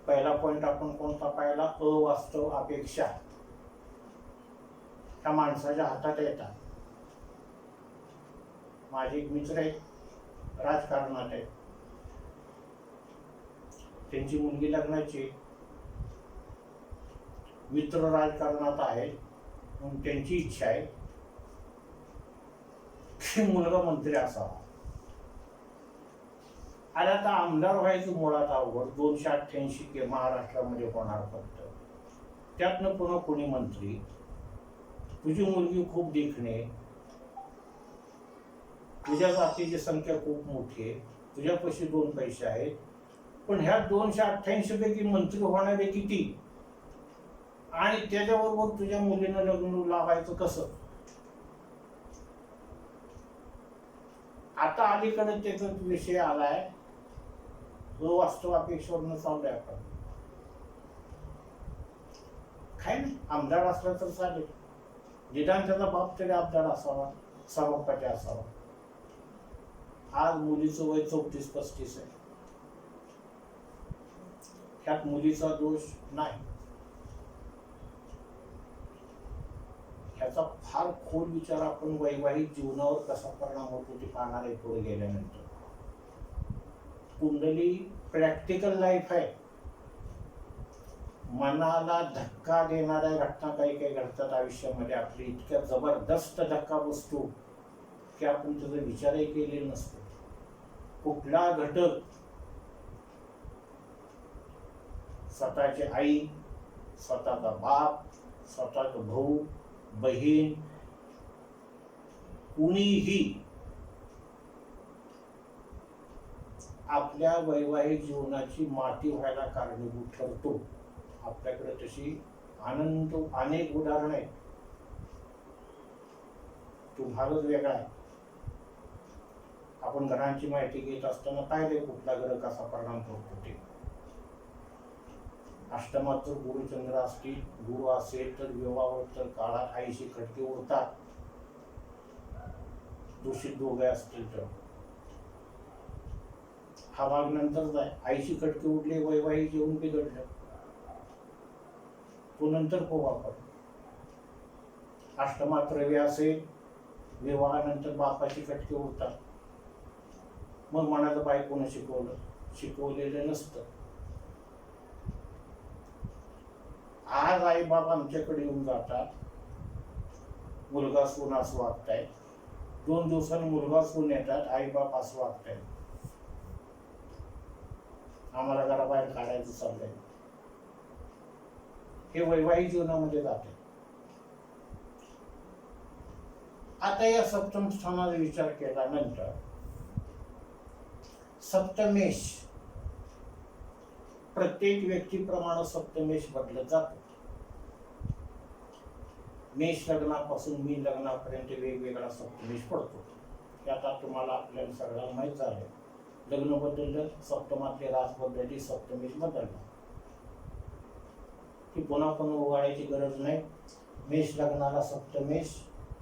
पहिला पॉइंट आपण कोणता पाहिला? अवास्तव अपेक्षा त्या माणसाच्या हातात येतात. माझे एक मित्र आहेत, राजकारणात आहेत. त्यांची मुलगी लग्नाची, मित्र राजकारणात आहे, म्हणून त्यांची इच्छा आहे की मुलगा मंत्री असावा. आणि आता आमदार व्हायचं मुळात अवघड. 288 महाराष्ट्रामध्ये होणार फक्त. त्यातनं पुन्हा कोणी मंत्री. तुझी मुलगी खूप देखणे, तुझ्या जातीची संख्या खूप मोठी आहे, तुझ्यापाशी 2 पैसे आहेत, पण ह्या 288 पैकी मंत्री होणारे किती? आणि त्याच्याबरोबर तुझ्या मुलीनं लग्न लावायचं कसं? आता अलीकडे त्याचा विषय आलाय, जो वास्तव अपेक्षेवरनं चाललाय. आपण काय नाही, आमदार असला तर चालेल, निदान त्याचा बाप तरी आमदार असावा, सभापती असावा. आज मुलीचं वय 34-35 आहे. ह्यात मुलीचा दोष नाही. ह्याचा फार खोल विचार आपण वैवाहिक जीवनावर कसा परिणाम होतो ते पाहणार आहे पुढे गेल्यानंतर. कुंडली प्रॅक्टिकल लाईफ आहे. मनाला धक्का देणाऱ्या घटना काही काही घडतात आयुष्यामध्ये आपली, इतक्या जबरदस्त धक्का बसतो की आपण त्याचा विचारही केलेला नसतो. कुठला घटक स्वतःची आई, स्वतःचा बाप, स्वतःचा भाऊ, बहीण, कुणीही आपल्या वैवाहिक जीवनाची माती व्हायला कारणीभूत ठरतो. आपल्याकडे तशी अनेक उदाहरणं आहेत. तो भागच वेगळा आहे. आपण ग्रहांची माहिती घेत असताना पाहिले कुठला ग्रह कसा परिणाम करतो ते. अष्टमात जर गुरुचंद्र असतील, गुरु असेल तर विवाहोत्तर काळात आईशी खटके उडतात. दूषित दोघे असतील तर हा भाग नंतरचा आहे. आईशी खटके उडले, वैवाहिक जीवन बिघडलं, तो नंतर पोवा आपण. अष्टमात रवी असेल, विवाहानंतर बापाची खटके उडतात. मग मनाचं बायकोनं शिकवलेलं नसतं. आज आई बाप आमच्याकडे येऊन जातात, मुलगा सून असं वागताय. 2 दिवसांनी मुलगा सून येतात, आई बाप असं वागताय, आम्हाला घराबाहेर काढायचं चाललंय. हे वैवाहिक जीवनामध्ये जाते. आता या सप्तम स्थानाचा विचार केल्यानंतर सप्तमेश प्रत्येक व्यक्तीप्रमाणे सप्तमेश बदलत जातो. मेष लग्नापासून मीन लग्नापर्यंत वेगवेगळा सप्तमेश पडतो. हे आता तुम्हाला आपल्याला सगळ्यांना माहीत झालं. लग्न बदललं, सप्तमातले रास बदलली, सप्तमेश बदलला की पुन्हा उगाळायची गरज नाही. मेष लग्नाला सप्तमेश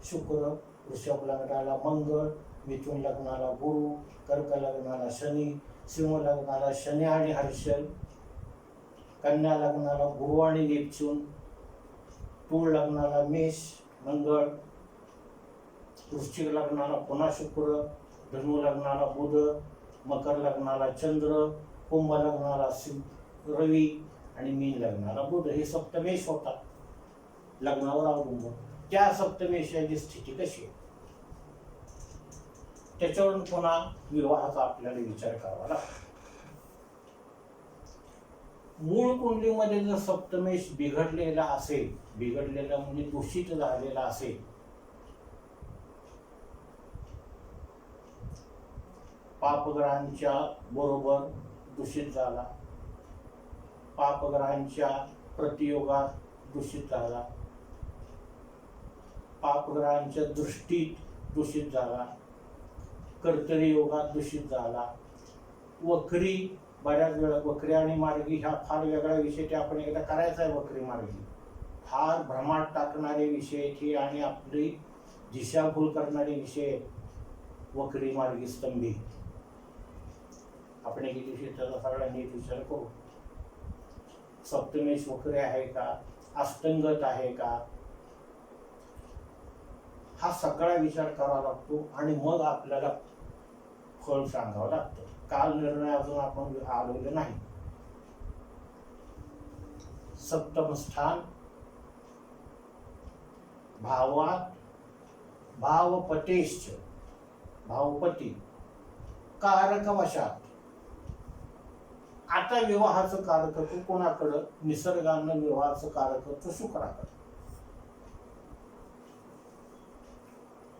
शुक्र, वृषभ लग्नाला मंगळ, मिथुन लग्नाला गुरु, कर्क लग्नाला शनी, सिंह लग्नाला शनी आणि हर्षल, कन्या लग्नाला गुरु आणि नेपच्यून, तूळ लग्नाला मेष मंगळ, वृश्चिक लग्नाला पुन्हा शुक्र, धनु लग्नाला बुध, मकर लग्नाला चंद्र, कुंभ लग्नाला रवी आणि मीन लग्नाला बुध. हे सप्तमेश होतात लग्नावर अवलंबून. त्या सप्तमेशाची स्थिती कशी आहे त्याच्यावरून पुन्हा विवाहाचा आपल्याला विचार करावा लागतो. मूळ कुंडलीमध्ये जर सप्तमेश बिघडलेला असेल, बिघडलेला म्हणजे दूषित झालेला असेल, पापग्रहांच्या बरोबर दूषित झाला, पापग्रहांच्या प्रतियोगात दूषित झाला, पापग्रहांच्या दृष्टीत दूषित झाला, कर्तरी योगात दूषित झाला, वक्री, बऱ्याच वेळा वक्री आणि मार्गी हा फार वेगळा विषय, ते आपण एकदा करायचा आहे. वक्री मार्गी फार भ्रमात टाकणारे विषय हे आणि आपली दिशाभूल करणारे विषय. वक्री मार्गी स्तंभी आपण एके दिवशी त्याचा सगळा नीट विचार करू. सप्तमेश वक्री आहे का, अष्टंगत आहे का, हा सगळा विचार करावा लागतो आणि मग आपल्याला फळ सांगावं लागतं. काल निर्णय अजून आपण आलेले नाही. सप्तम स्थान भावात भावपतेश्च, भावपती कारक वशात. आता विवाहाचं कारकत्व कोणाकडं? निसर्गानं विवाहाचं कारकत्व शुक्राकडं.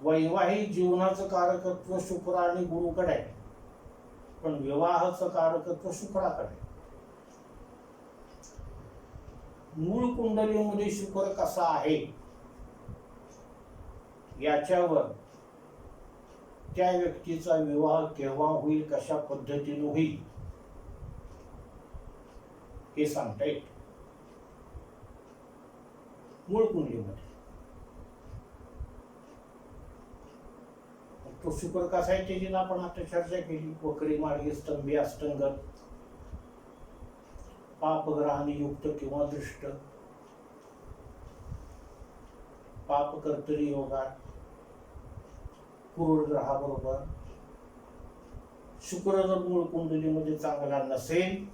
वैवाहिक जीवनाचं कारकत्व शुक्र आणि गुरुकडे आहे, पण विवाहाचं कारकत्व शुक्राकडे. मूळ कुंडलीमध्ये शुक्र कसा आहे याच्यावर त्या व्यक्तीचा विवाह केव्हा होईल, कशा पद्धतीने होईल हे सांगता येत. मूळ कुंडलीमध्ये तो शुक्र कसा आहे त्याची आपण आता चर्चा केली. वक्री मार्गी स्तंभी अष्टंगत, पापग्रहाने युक्त किंवा दृष्ट, पाप कर्तरी योगात क्रूर ग्रहाबरोबर. शुक्र जर मूळ कुंडलीमध्ये चांगला नसेल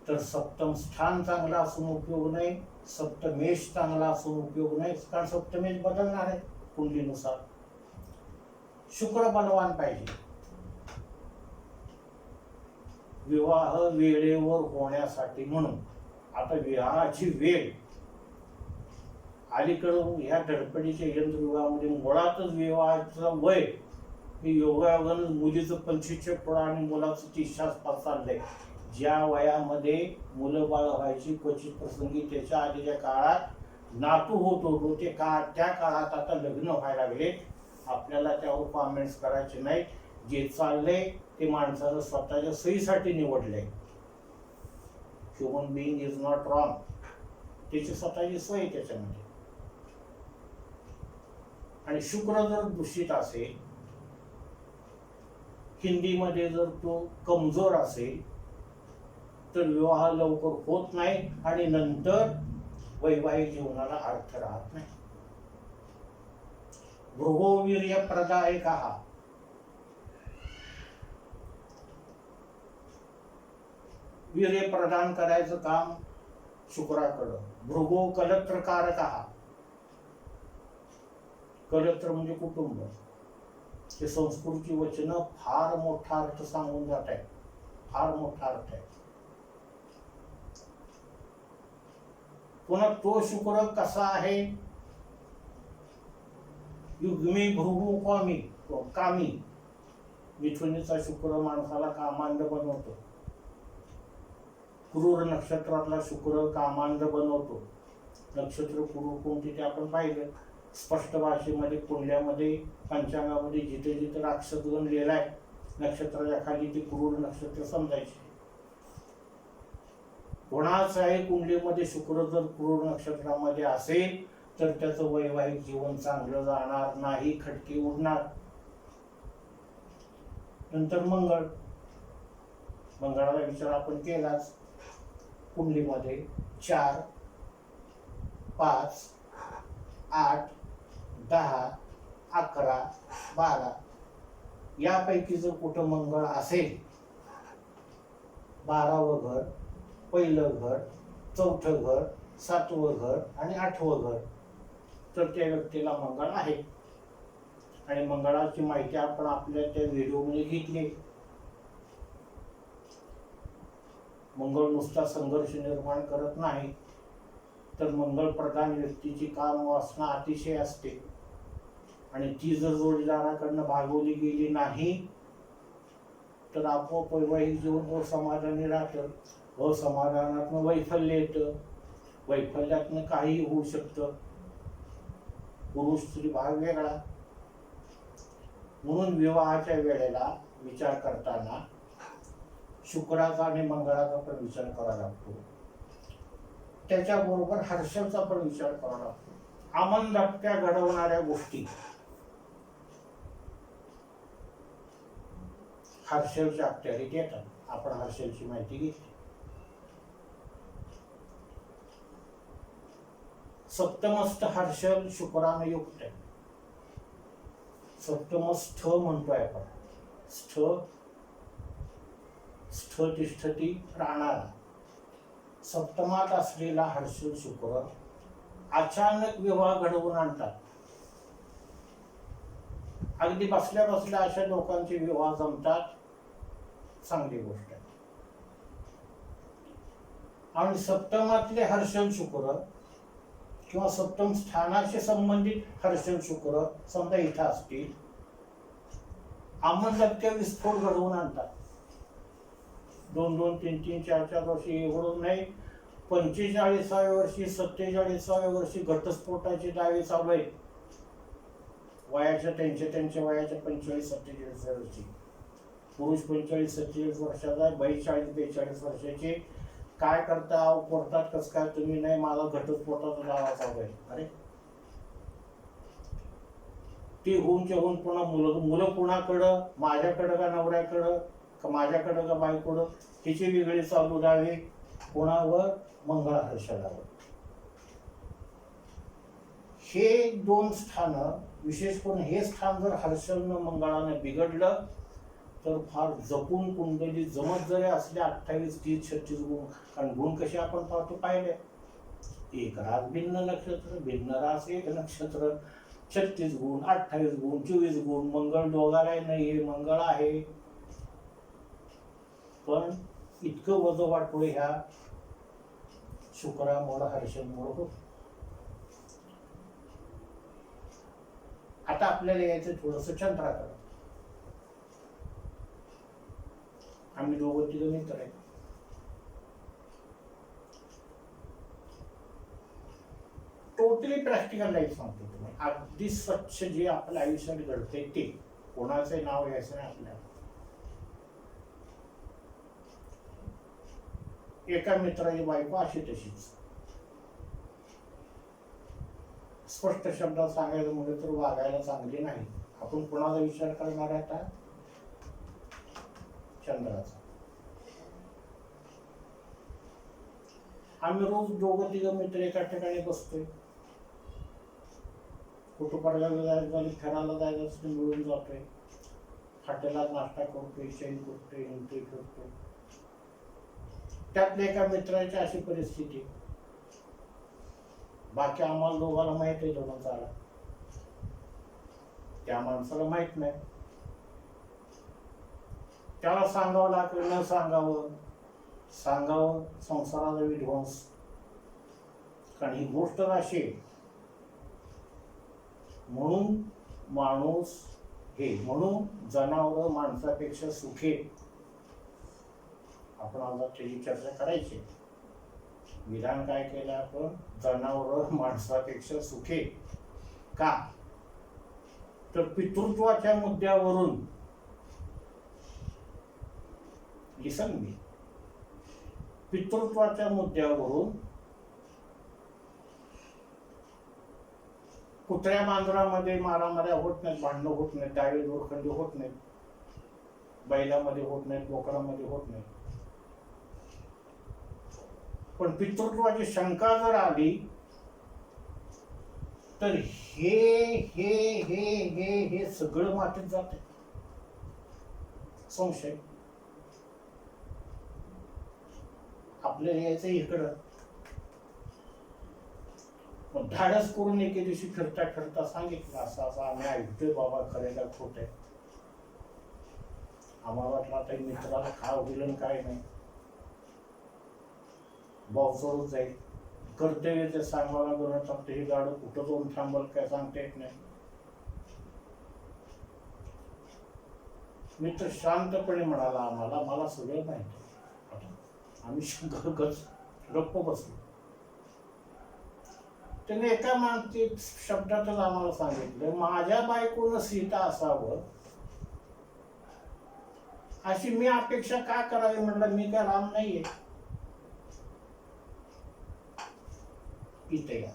तर सप्तम स्थान चांगला असून उपयोग नाही, सप्तमेश चांगला असून उपयोग नाही, कारण सप्तमेश बदलणार आहे कुंडलीनुसार. शुक्र बलवान पाहिजे. विवाह वेळेवर होण्यासाठी म्हणून आता विवाहाची वेळ अलीकडं ह्या धडपडीच्या यंत्रयुगामध्ये मुळातच विवाहाचं वय हे योगायोगानं मुलीचं 25च्या पुढं आणि मुलाचं 30च्या आसपास चाललंय. ज्या वयामध्ये मुलं बाळ व्हायची क्वचित प्रसंगी त्याच्या आधीच्या काळात नातू होत होतो ते त्या काळात आता लग्न व्हायला लागले. आपल्याला त्यावर कॉमेंट्स करायचे नाही. जे चाललंय ते माणसानं स्वतःच्या सोयीसाठी निवडलंय. Human being is not wrong. त्याची स्वतःची सोय त्याच्यामध्ये. आणि शुक्र जर दूषित असेल, हिंदीमध्ये जर तो कमजोर असेल तर विवाह लवकर होत नाही आणि नंतर वैवाहिक जीवनाला अर्थ राहत नाही. भृगोवीर्य प्रदायकः. वीर्य प्रदान करायचं काम शुक्राकडं. भृगो कलत्रकारकः. कलत्र म्हणजे कुटुंब. हे संस्कृतची वचनं फार मोठा अर्थ सांगून जात आहे. फार मोठा अर्थ आहे. पुन्हा तो शुक्र कसा आहे? युग्मी भृगु कामी. मिथुनीचा शुक्र माणसाला कामांध बनवतो. क्रूर नक्षत्रातला शुक्र कामांध बनवतो. नक्षत्र क्रूर कोणती ते आपण पाहिलं. स्पष्ट भाषेमध्ये कुंडल्यामध्ये पंचांगामध्ये जिथे जिथे राक्षसगण लिहिलाय नक्षत्राच्या खाली ते क्रूर नक्षत्र समजायचे. कोणाचाही कुंडलीमध्ये शुक्र जर क्रूर नक्षत्रामध्ये असेल तर त्याचं वैवाहिक जीवन चांगलं जाणार नाही, खटके उडणार. नंतर मंगळाला विचार आपण केलाच. कुंडलीमध्ये 4, 5, 8, 10, 11, 12 यापैकी जर कुठं मंगळ असेल, 12वं घर, पहिलं घर, 4थं घर, 7वं घर आणि 8वं घर, तर त्या व्यक्तीला मंगळ आहे. आणि मंगळाची माहिती आपण आपल्या त्या व्हिडिओमध्ये घेतली. मंगळ नुसता संघर्ष निर्माण करत नाही तर मंगळ प्रधान व्यक्तीची काम वासना अतिशय असते आणि ती जर जोडीदाराकडनं भागवली गेली नाही तर आपोआप वैवाहिक जीवन असमाधानी राहतं. असमाधानातनं वैफल्य येतं. वैफल्यातनं काहीही होऊ शकतं. पुरुष स्त्री भाग वेगळा. म्हणून विवाहाच्या वेळेला विचार करताना शुक्राचा आणि मंगळाचा पण विचार करावा लागतो. त्याच्याबरोबर हर्षलचा पण विचार करावा लागतो. आमंदाप्त्या घडवणाऱ्या गोष्टी हर्षलच्या अखत्यारीत येतात. आपण हर्षलची माहिती घेतली. सप्तमस्थ हर्षल शुक्राने युक्त आहे. सप्तमस्थ म्हणतोय आपण. स्थ तिष्ठती राहणारा. सप्तमात असलेला हर्षल शुक्र अचानक विवाह घडवून आणतात. अगदी बसल्या बसल्या अशा लोकांचे विवाह जमतात. चांगली गोष्ट आहे. आणि सप्तमातले हर्षल शुक्र किंवा सप्तम स्थानाशी संबंधित हर्षल शुक्र समजा इथं असतील, आमंत्य विस्फोट घडवून आणतात. 2-2, 3-3, 4-4 वर्षी एवढं नाही, 45व्या वर्षी 47व्या वर्षी घटस्फोटाची दावे चालू आहेत. त्यांच्या वयाच्या 45-47 वर्षी. पुरुष 45-47 वर्षाचा, बाई 40-42 वर्षाचे. काय करता करतात कसं काय तुम्ही? नाही, मला घटस्फोटाचा दावा चालू आहे. अरे ती होऊन पुन्हा मुलं कुणाकडं? माझ्याकडं का नवऱ्याकडं, का माझ्याकडं का बायकोकडं? हिची वेगळी चालू दावे. कोणावर? मंगळ हर्षलावर. हे दोन स्थान, विशेष करून हे स्थान जर हर्षलनं मंगळानं बिघडलं तर फार जपून कुंडली जमत जरी असल्या 28, 30, 36 गुण, कारण गुण कसे आपण पाहतो पाहिले, एक रास भिन्न नक्षत्र, भिन्न रास एक नक्षत्र, 36 गुण, 28 गुण, 24 गुण, मंगळ दोघाला नाही, मंगळ आहे. पण इतकं वजन वाटलं ह्या शुक्रामुळे हर्षलमुळे होत. आता आपल्याला यायचं थोडस चंद्राकडे. आम्ही दोघं तिघं मित्र आहे. टोटली प्रॅक्टिकल लाईफ सांगतो तुम्ही, अगदी स्वच्छ जे आपल्या आयुष्यात घडते ते, कोणाचे नाव घ्यायचं नाही आपल्याला. एका मित्राची बायको अशी तशीच. स्पष्ट शब्दात सांगायचं म्हणजे तर वागायला चांगली नाही. आपण कोणाचा विचार करणार आहे आता? चंद्राचा. आम्ही रोज दोघं तिघं मित्र एका ठिकाणी बसतोय, कुठं पडगावी जायचं झालं, फिरायला जायचं असतं मिळून जातोय, हॉटेलात नाश्ता करतोय, चैन करतोय, हिंडतोय, फिरतोय. त्यातल्या एका मित्राची अशी परिस्थिती, बाकी आम्हाला दोघांना माहित आहे दोघं चाला, त्या माणसाला माहित नाही. त्याला सांगावं लागलं, न सांगावं, सांगावं संसाराचा विध्वंस. कारण ही गोष्ट अशी, म्हणून माणूस हे, म्हणून जनावर माणसापेक्षा सुखे. आपण आता त्याची चर्चा करायची. विधान काय केलं आपण? जनावर माणसापेक्षा सुखे. का? तर पितृत्वाच्या मुद्द्यावरून, लिसन मी, पितृत्वाच्या मुद्द्यावरून कुत्र्या मांजरामध्ये मारामाऱ्या होत नाहीत, भांडणं होत नाहीत, डावे दोरखंडी होत नाहीत, बैलामध्ये होत नाहीत, बोकडामध्ये होत नाहीत. पण पितृत्वाची शंका जर आली तर हे हे हे हे हे सगळं मातीत जाते. संशय आपल्याला यायचं इकडं. मग धाडस करून एके दिवशी फिरता फिरता सांगितलं, असं असं आम्ही ऐकतोय बाबा, खरं का खोट आहे. आम्हाला वाटलं आता मित्राला काय होईल काय नाही, भावसोडच जाईल, कर्तव्य ते सांगायला लागलं. तर हे गाडं कुठं जाऊन थांबल काय सांगता येत नाही. मित्र शांतपणे म्हणाला, आम्हाला मला सगळं माहिती. आम्ही गप्प बसलो. त्याने एका मानसिक शब्दातच आम्हाला सांगितलं, माझ्या बायकोनं सीता असावं अशी मी अपेक्षा का करावी. म्हटलं मी काय राम नाहीये. इथे या.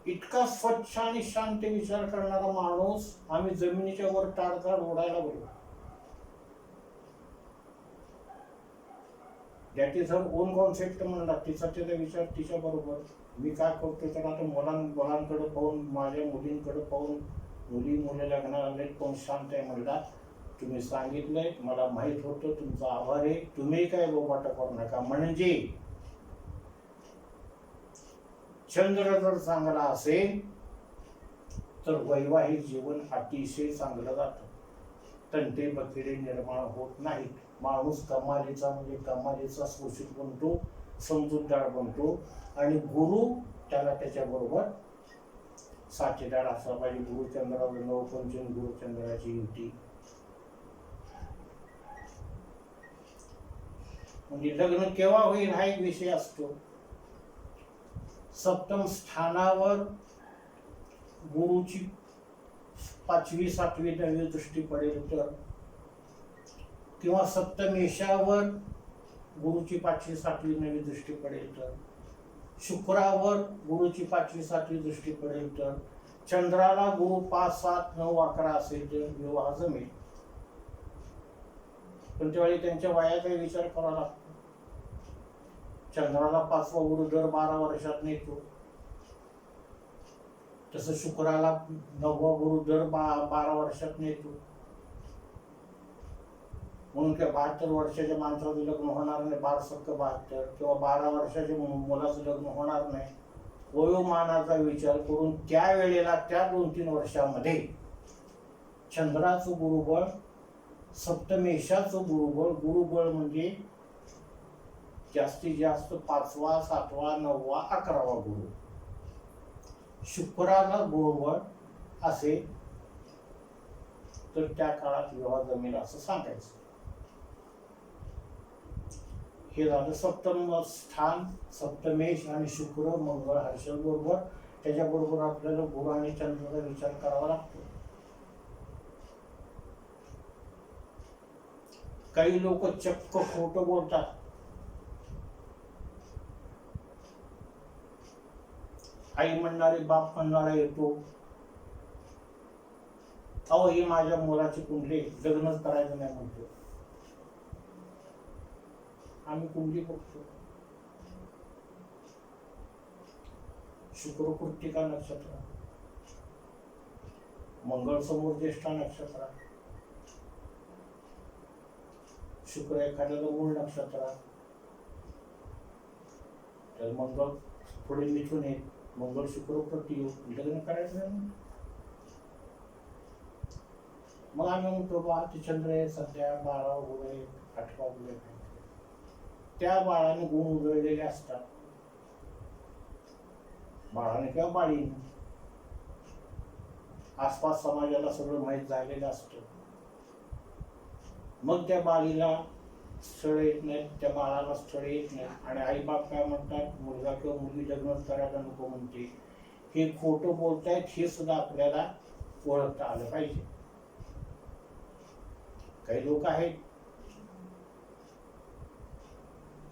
इतका स्वच्छ आणि शांत विचार करणारा माणूस आम्ही जमिनीच्या वर ताडताड ओढायला बोललो. That is her own concept म्हणला. तिचा त्याचा विचार तिच्या बरोबर. मी काय करतो तर आता मुलांकडे पाहून, माझ्या मुलींकडे पाहून, मुली लग्नाला कोण शांत आहे म्हणला. तुम्ही सांगितलंय, मला माहित होतं, तुमचा आभार आहे, तुम्ही काय बोबाटा करू नका. म्हणजे चंद्र जर चांगला असेल तर वैवाहिक जीवन अतिशय चांगलं जातं. तंटे बकेडे निर्माण होत नाहीत. माणूस कमालीचा म्हणजे कमालीचा शोषित बनतो, समजूतदार बनतो. आणि गुरु त्याला त्याच्याबरोबर साथीदार असला पाहिजे. गुरुचंद्रावर नवपंचम गुरुचंद्राची युती म्हणजे लग्न केव्हा होईल हा एक विषय असतो. सप्तम स्थानावर गुरुची 5वी 7वी 9वी दृष्टी पडेल तर, किंवा सप्तमेशावर गुरुची 5वी 7वी 9वी दृष्टी पडेल तर, शुक्रावर गुरुची 5वी 7वी दृष्टी पडेल तर, चंद्राला गुरु 5, 7, 9, 11 असेल तर विवाह जमेल. पण त्यावेळी त्यांच्या वयाचा विचार करावा लागतो. चंद्राला 5वा गुरु दर 12 वर्षात येतो, तसं शुक्राला 9वा गुरु दर 12 वर्षात येतो. म्हणून काय 72 वर्षाच्या माणसाचं लग्न होणार नाही, 72 किंवा 12 वर्षाच्या मुलाचं लग्न होणार नाही. वयोमानाचा विचार करून त्यावेळेला त्या 2-3 वर्षामध्ये चंद्राचं गुरुबळ, सप्तमेशाचं गुरुबळ म्हणजे जास्तीत जास्त 5वा, 7वा, 9वा, 11वा गुरु, शुक्राला गुरुबळ असेल तर त्या काळात विवाह जमेल असं सांगायचं. हे झालं सप्तम स्थान. सप्तमेश आणि शुक्र, मंगळ, हर्षल बरोबर. त्याच्याबरोबर आपल्याला गुरु आणि चंद्राचा विचार करावा लागतो. काही लोक चक्क खोटं बोलतात. आई म्हणणारे बाप म्हणणारा येतो, अहो ही माझ्या मुलाची कुंडली, लग्नच करायचं नाही म्हणतो. आम्ही कुंडली बघतो. शुक्र कृत्तिका नक्षत्र, मंगळ समोर ज्येष्ठा नक्षत्र, शुक्र एखाद्याला मूळ नक्षत्र, तर मंगळ पुढे मिथून येत, मंगळ शुक्र प्रति लग्न करायचं नाही. मग आम्ही म्हणतो बा ते चंद्र आहे सध्या 12वा गुरु आहे, 8वा गुरु आहे. त्या बाळाने गुण उजळलेले असतात, बाळाने किंवा बाळीने. आसपास समाजाला सगळं माहीत झालेलं असतं. मग त्या बाळीला स्थळ येत नाहीत, त्या बाळाला स्थळ येत नाही, आणि आई बाप काय म्हणतात, मुलगा किंवा मुलगी लग्न करायला नको म्हणते. हे खोटं बोलतायत हे सुद्धा आपल्याला ओळखता आलं पाहिजे. काही लोक आहेत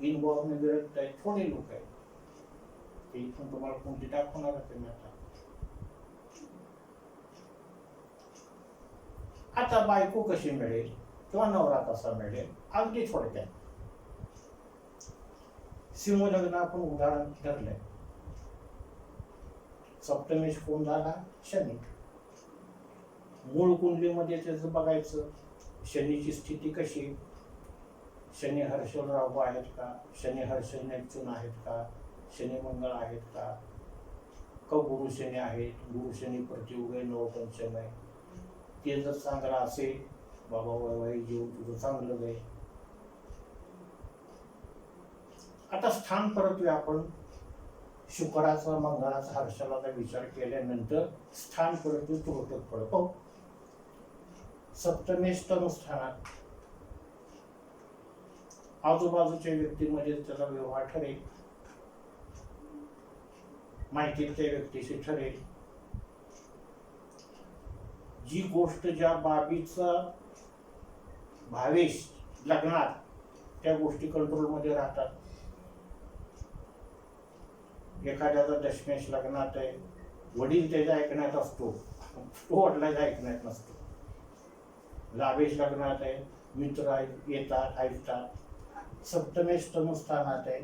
इनबॉर्न विरक्त आहेत, थोडे लोक आहेत, ते इथून तुम्हाला कोणती दाखवणार आहे. आता बायको कशी मिळेल किंवा नवरा कसा मिळेल, अगदी थोडक्यात सिंह लग्न आपण उदाहरण धरलंय. सप्तमेश कोण झाला? शनी. मूळ कुंडलीमध्ये त्याचं बघायचं शनीची स्थिती कशी. शनी हर्षल राहू आहेत का, शनी हर्षल नेपच्यून आहेत का, शनी मंगळ आहेत का, गुरु शनी आहेत, गुरु शनी प्रतिउदय नवपंचम आहे. ते जर चांगलं असेल, बाबा वैवाहिक जीवन तुझं चांगलं आहे. आता स्थान परतूया आपण. शुक्राचा, मंगळाचा, हर्षलाचा विचार केल्यानंतर स्थान परतू तुरटक पडतो. सप्तमेश तनुस्थानात आजूबाजूच्या व्यक्तीमध्ये त्याचा व्यवहार ठरेल, माहितीच्या व्यक्तीशी ठरेल. जी गोष्ट ज्या बाबीचा भावेश लग्नात, त्या गोष्टी कंट्रोलमध्ये राहतात. एखाद्याचा दशमेश लग्नात आहे, वडील त्याच्या ऐकण्यात असतो, तो वडिलाच्या ऐकण्यात नसतो. लाभेश लग्नात आहे, मित्र येतात, ऐकतात. सप्तमेश तनुस्थानात आहे,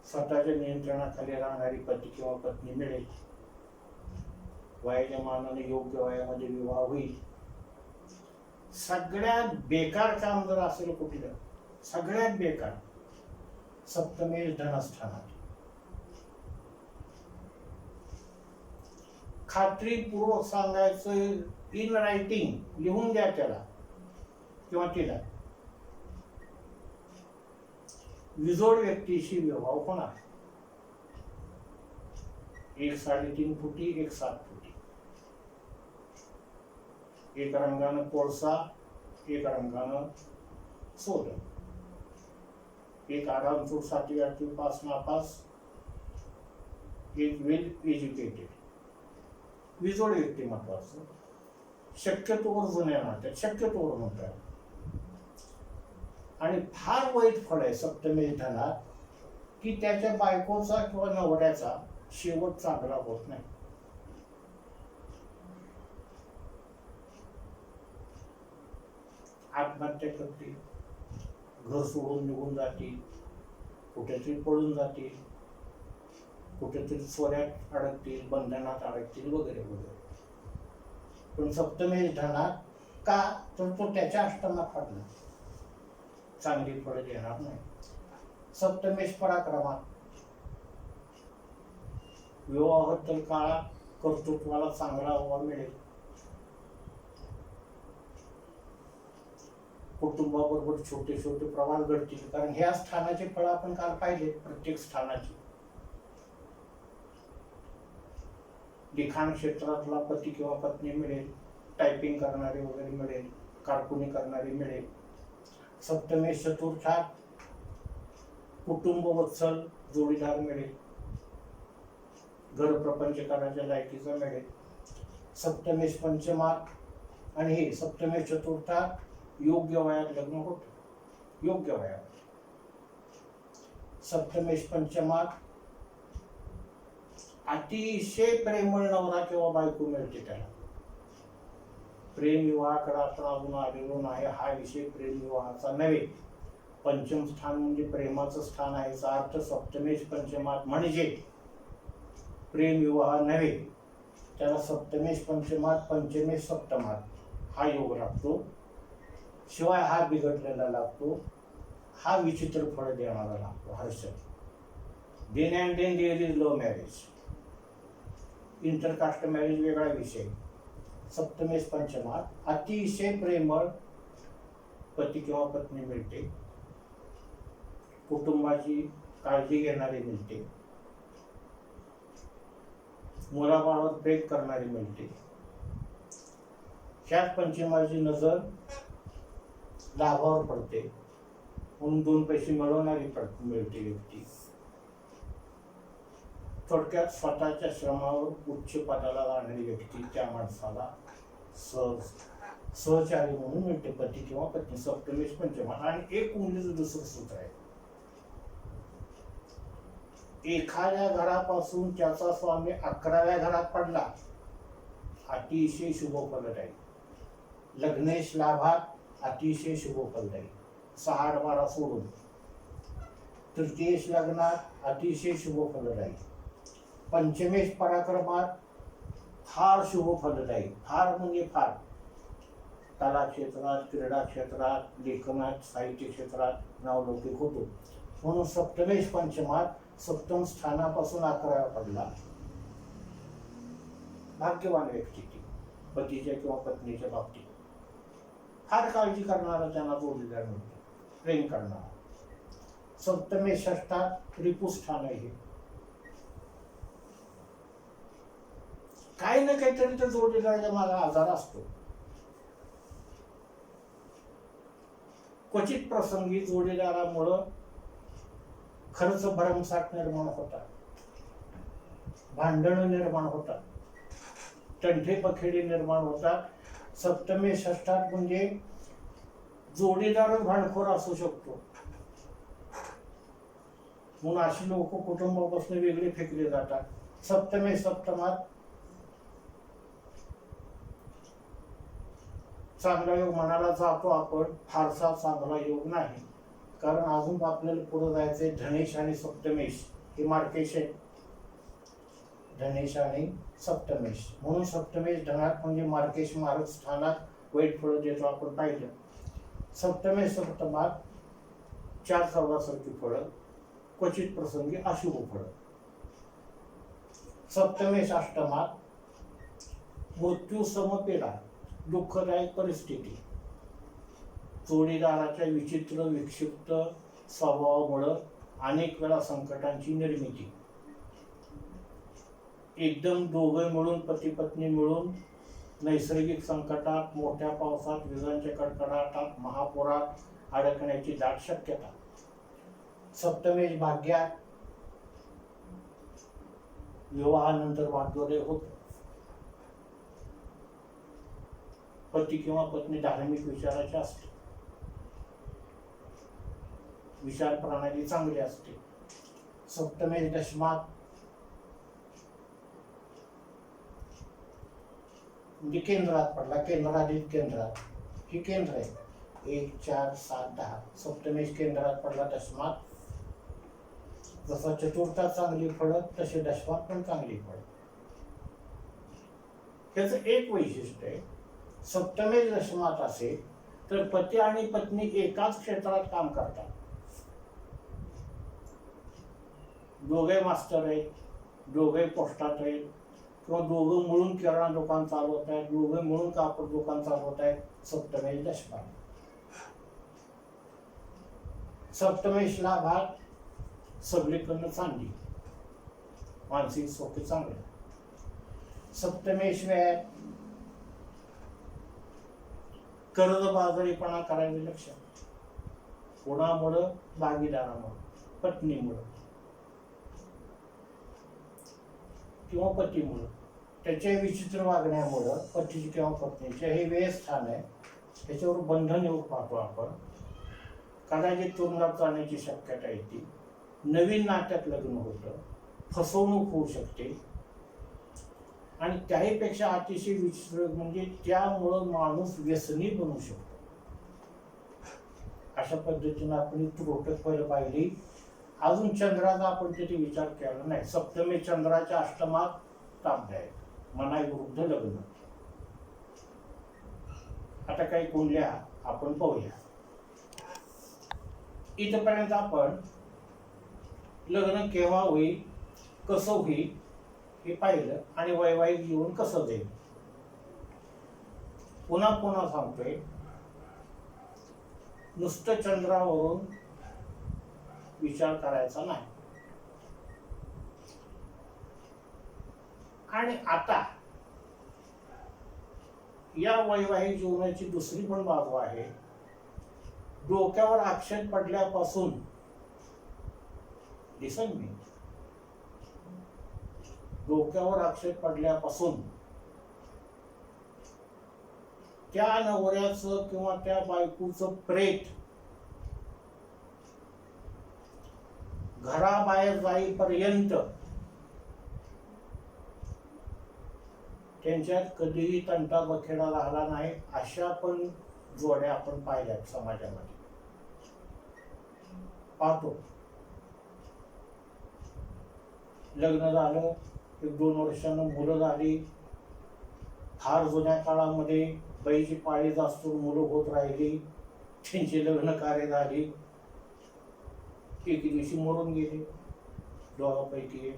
स्वतःच्या नियंत्रणाखाली राहणारी पती किंवा पत्नी मिळेल. वयाच्या मानाने योग्य वयामध्ये विवाह होईल. सगळ्यात बेकार काम जर असेल कुठलं, सगळ्यात बेकार सप्तमेश धनस्थानात. खात्रीपूर्वक सांगायचं, इन रायटिंग लिहून द्या त्याला किंवा तिला, विजोड व्यक्तीशी विवाह होणार. 1 3.5 फुटी, 1 7 फुटी, एक रंगानं कोळसा, एक रंगानं सोनं, एक आरामचूर 7वी 8वी पास नापास, एक वेल एज्युकेटेड. विजोड व्यक्ती महत्वाचं. शक्यतोवर जुन्या नात्यात, शक्यतोवर म्हणतात. आणि फार वाईट फळ आहे सप्तमेश धनात की त्याच्या बायकोचा किंवा नवऱ्याचा शेवट चांगला होत नाही. आत्महत्या करतील, घर सोडून निघून जातील, कुठेतरी पळून जातील, कुठेतरी चोऱ्यात अडकतील, बंधनात अडकतील वगैरे वगैरे. पण सप्तमेश धनात का, तर तो त्याच्या अष्टमात पडला, चांगली फळं देणार नाही. सप्तमेश पराक्रमात, विवाहोत्तर काळात कर्तृत्वाला चांगला वाव मिळेल, कुटुंबाबरोबर छोटे छोटे प्रवास घडतील. कारण ह्या स्थानाचे फळ आपण काल पाहिले, प्रत्येक स्थानाची. लिखाण क्षेत्रातला पती किंवा पत्नी मिळेल, टायपिंग करणारे वगैरे मिळेल, कारकुनी करणारे मिळेल. सप्तमेश चतुर्थात कुटुंब वत्सल जोडीदार मिळेल, घर प्रपंच करायच्या लायकीचा मिळेल. सप्तमेश पंचमात आणि हे सप्तमेश चतुर्थात योग्य वयात लग्न होत, योग्य वयात. सप्तमेश पंचमात अतिशय प्रेमळ नवरा किंवा बायको मिळते त्याला. प्रेम विवाहाकडे आपण अजून आलेलो नाही, हा विषय प्रेम विवाहाचा नव्हे. पंचम स्थान म्हणजे प्रेमाचं स्थान आहे, याचा अर्थ सप्तमेश पंचमात म्हणजे प्रेम विवाह नव्हे. त्याला सप्तमेश पंचमात, पंचमेश सप्तमात हा योग लागतो. शिवाय हा बिघडलेला लागतो, हा विचित्र फळ देणारा लागतो. हर्ष then and then there is love marriage. Intercaste marriage वेगळा विषय. सप्तमेश पंचमात अतिशय प्रेमळ पती किंवा पत्नी मिळते, कुटुंबाची काळजी घेणारी मिळते, मुलाबाळावर प्रेम करणारी मिळते. ह्याच पंचमाची नजर लाभावर पडते, म्हणून दोन पैसे मिळवणारी मिळते व्यक्ती. थोडक्यात स्वतःच्या श्रमावर उच्च पदाला जाणारी व्यक्ती त्या माणसाला सहचारी म्हणून मिळते, पती किंवा पत्नी. सप्तमेश पंचमात. आणि एक उंगलीचं दुसरं सूत्र आहे, एखाद्या घरापासून त्याचा स्वामी 11व्या घरात पडला, अतिशय शुभ फलदायी. लग्नेश लाभात अतिशय शुभ फलदायी, 6-12 सोडून. तृतीयेश लग्नात अतिशय शुभ फलदायी. पंचमेश पराक्रमात फार शुभ फलदायी, फार म्हणजे फार. कला क्षेत्रात, क्रीडा क्षेत्रात, लेखनात, साहित्य क्षेत्रात नावलौकिक होतो. म्हणून सप्तमेश पंचमात सप्तम स्थानापासून 11व्या पडला, भाग्यवान व्यक्ती ती, पतीच्या किंवा पत्नीच्या बाबतीत. फार काळजी करणारा त्यांना जोडीदार मिळतो, प्रेम करणारा. सप्तमेश षष्ठात रिपुस्थान आहे. काही ना काहीतरी तर जोडीदाराच्या मागे आजार असतो. क्वचित प्रसंगी जोडीदारामुळं खर्च भरमसाठ निर्माण होतात, भांडणं निर्माण होतात, तंठे पखेडी निर्माण होतात. सप्तमेश षष्ठात म्हणजे जोडीदारच भांडखोर असू शकतो, म्हणून अशी लोक कुटुंबापासून वेगळे फेकले जातात. सप्तमेश सप्तमात चांगला योग म्हणायला जातो आपण, फारसा चांगला योग नाही. कारण अजून आपल्याला पुढे जायचंय. धनेश आणि सप्तमेश हे मार्केश आहे, धनेश आणि सप्तमेश. म्हणून सप्तमेश धनात म्हणजे मार्केश मार्ग स्थानात वाईट फळं देतो आपण पाहिलं. सप्तमेश सप्तमात 4 सर्वासारखी फळं, क्वचित प्रसंगी अशुभ फळं. सप्तमेश अष्टमात मृत्यू समपेला, दुःखदायक परिस्थिती. जोडीदाराच्या विचित्र विक्षिप्त स्वभावामुळं अनेक वेळा संकटांची निर्मिती. एकदम दोघं मिळून, पती पत्नी मिळून नैसर्गिक संकटात, मोठ्या पावसात, विजांच्या कडकडाटात, महापुरात अडकण्याची दाट शक्यता. सप्तमेश भाग्यात विवाहानंतर भाग्योदय होतो. पती किंवा पत्नी धार्मिक विचाराची असते, विचार प्रणाली चांगली असते. सप्तमेश दशमात म्हणजे केंद्रात पडला, केंद्राधित केंद्रात, ही केंद्र आहे. 1 4 7 10 सप्तमेश केंद्रात पडला दशमात, जसा चतुर्थात चांगली फळत तसे दशमात पण चांगली फळत. त्याचं एक वैशिष्ट्य आहे, सप्तमेश दशमात असेल तर पती आणि पत्नी एकाच क्षेत्रात काम करतात. दोघे मास्टर आहेत, दोघे पोस्टात आहेत, किंवा दोघं मिळून किराणा दुकान चालवत आहेत, दोघे मिळून कापड दुकान चालवत आहेत. सप्तमेश दशमात. सप्तमेश लाभात सगळीकडनं चांगली, मानसिक सौख्य चांगलं. सप्तमेश व्ययात कर्जबाजारीपणा करायचं लक्षात. कोणामुळं? भागीदारामुळं, पत्नीमुळं किंवा पतीमुळं, त्याच्या विचित्र वागण्यामुळं पतीचे किंवा पत्नीचे हे व्यय स्थान आहे, त्याच्यावर बंधन येऊ पाहतो आपण. कदाचित तुरुंगात जाण्याची शक्यता येते, नवीन नात्यात लग्न होतं, फसवणूक होऊ शकते, आणि त्याहीपेक्षा अतिशय विचित्र म्हणजे त्यामुळं माणूस व्यसनी बनू शकतो. अशा पद्धतीनं आपण त्रोटक पहिलं पाहिली. अजून चंद्राचा आपण तिथे विचार केला नाही. सप्तमी चंद्राच्या अष्टमात तापदायक, मनाविरुद्ध लग्न. आता काही कुंडल्या आपण पाहूया. इथपर्यंत आपण लग्न केव्हा होईल, कसं होईल हे पाहिलं, आणि वैवाहिक जीवन कसं जाईल. पुन्हा पुन्हा सांगतोय, नुसतं चंद्रावरून विचार करायचा नाही. आणि आता या वैवाहिक जीवनाची दुसरी पण बाजू आहे. डोक्यावर आक्षेप पडल्यापासून दिसन मी डोक्यावर आक्षेप पडल्यापासून त्या नवऱ्याचं किंवा त्या बायकोचं प्रेत घराबाहेर जाईपर्यंत त्यांच्यात कधीही तंटा बखेडा राहिला नाही. अशा पण जोड्या आपण पाहिल्यात समाजामध्ये, पाहतो. लग्न झालं, 1-2 वर्षानं मुलं झाली. फार जुन्या काळामध्ये बाईची पाळी जास्त मुलं होत राहिली, त्यांची लग्न कार्य झाली, एके दिवशी मरून गेले दोघांपैकी.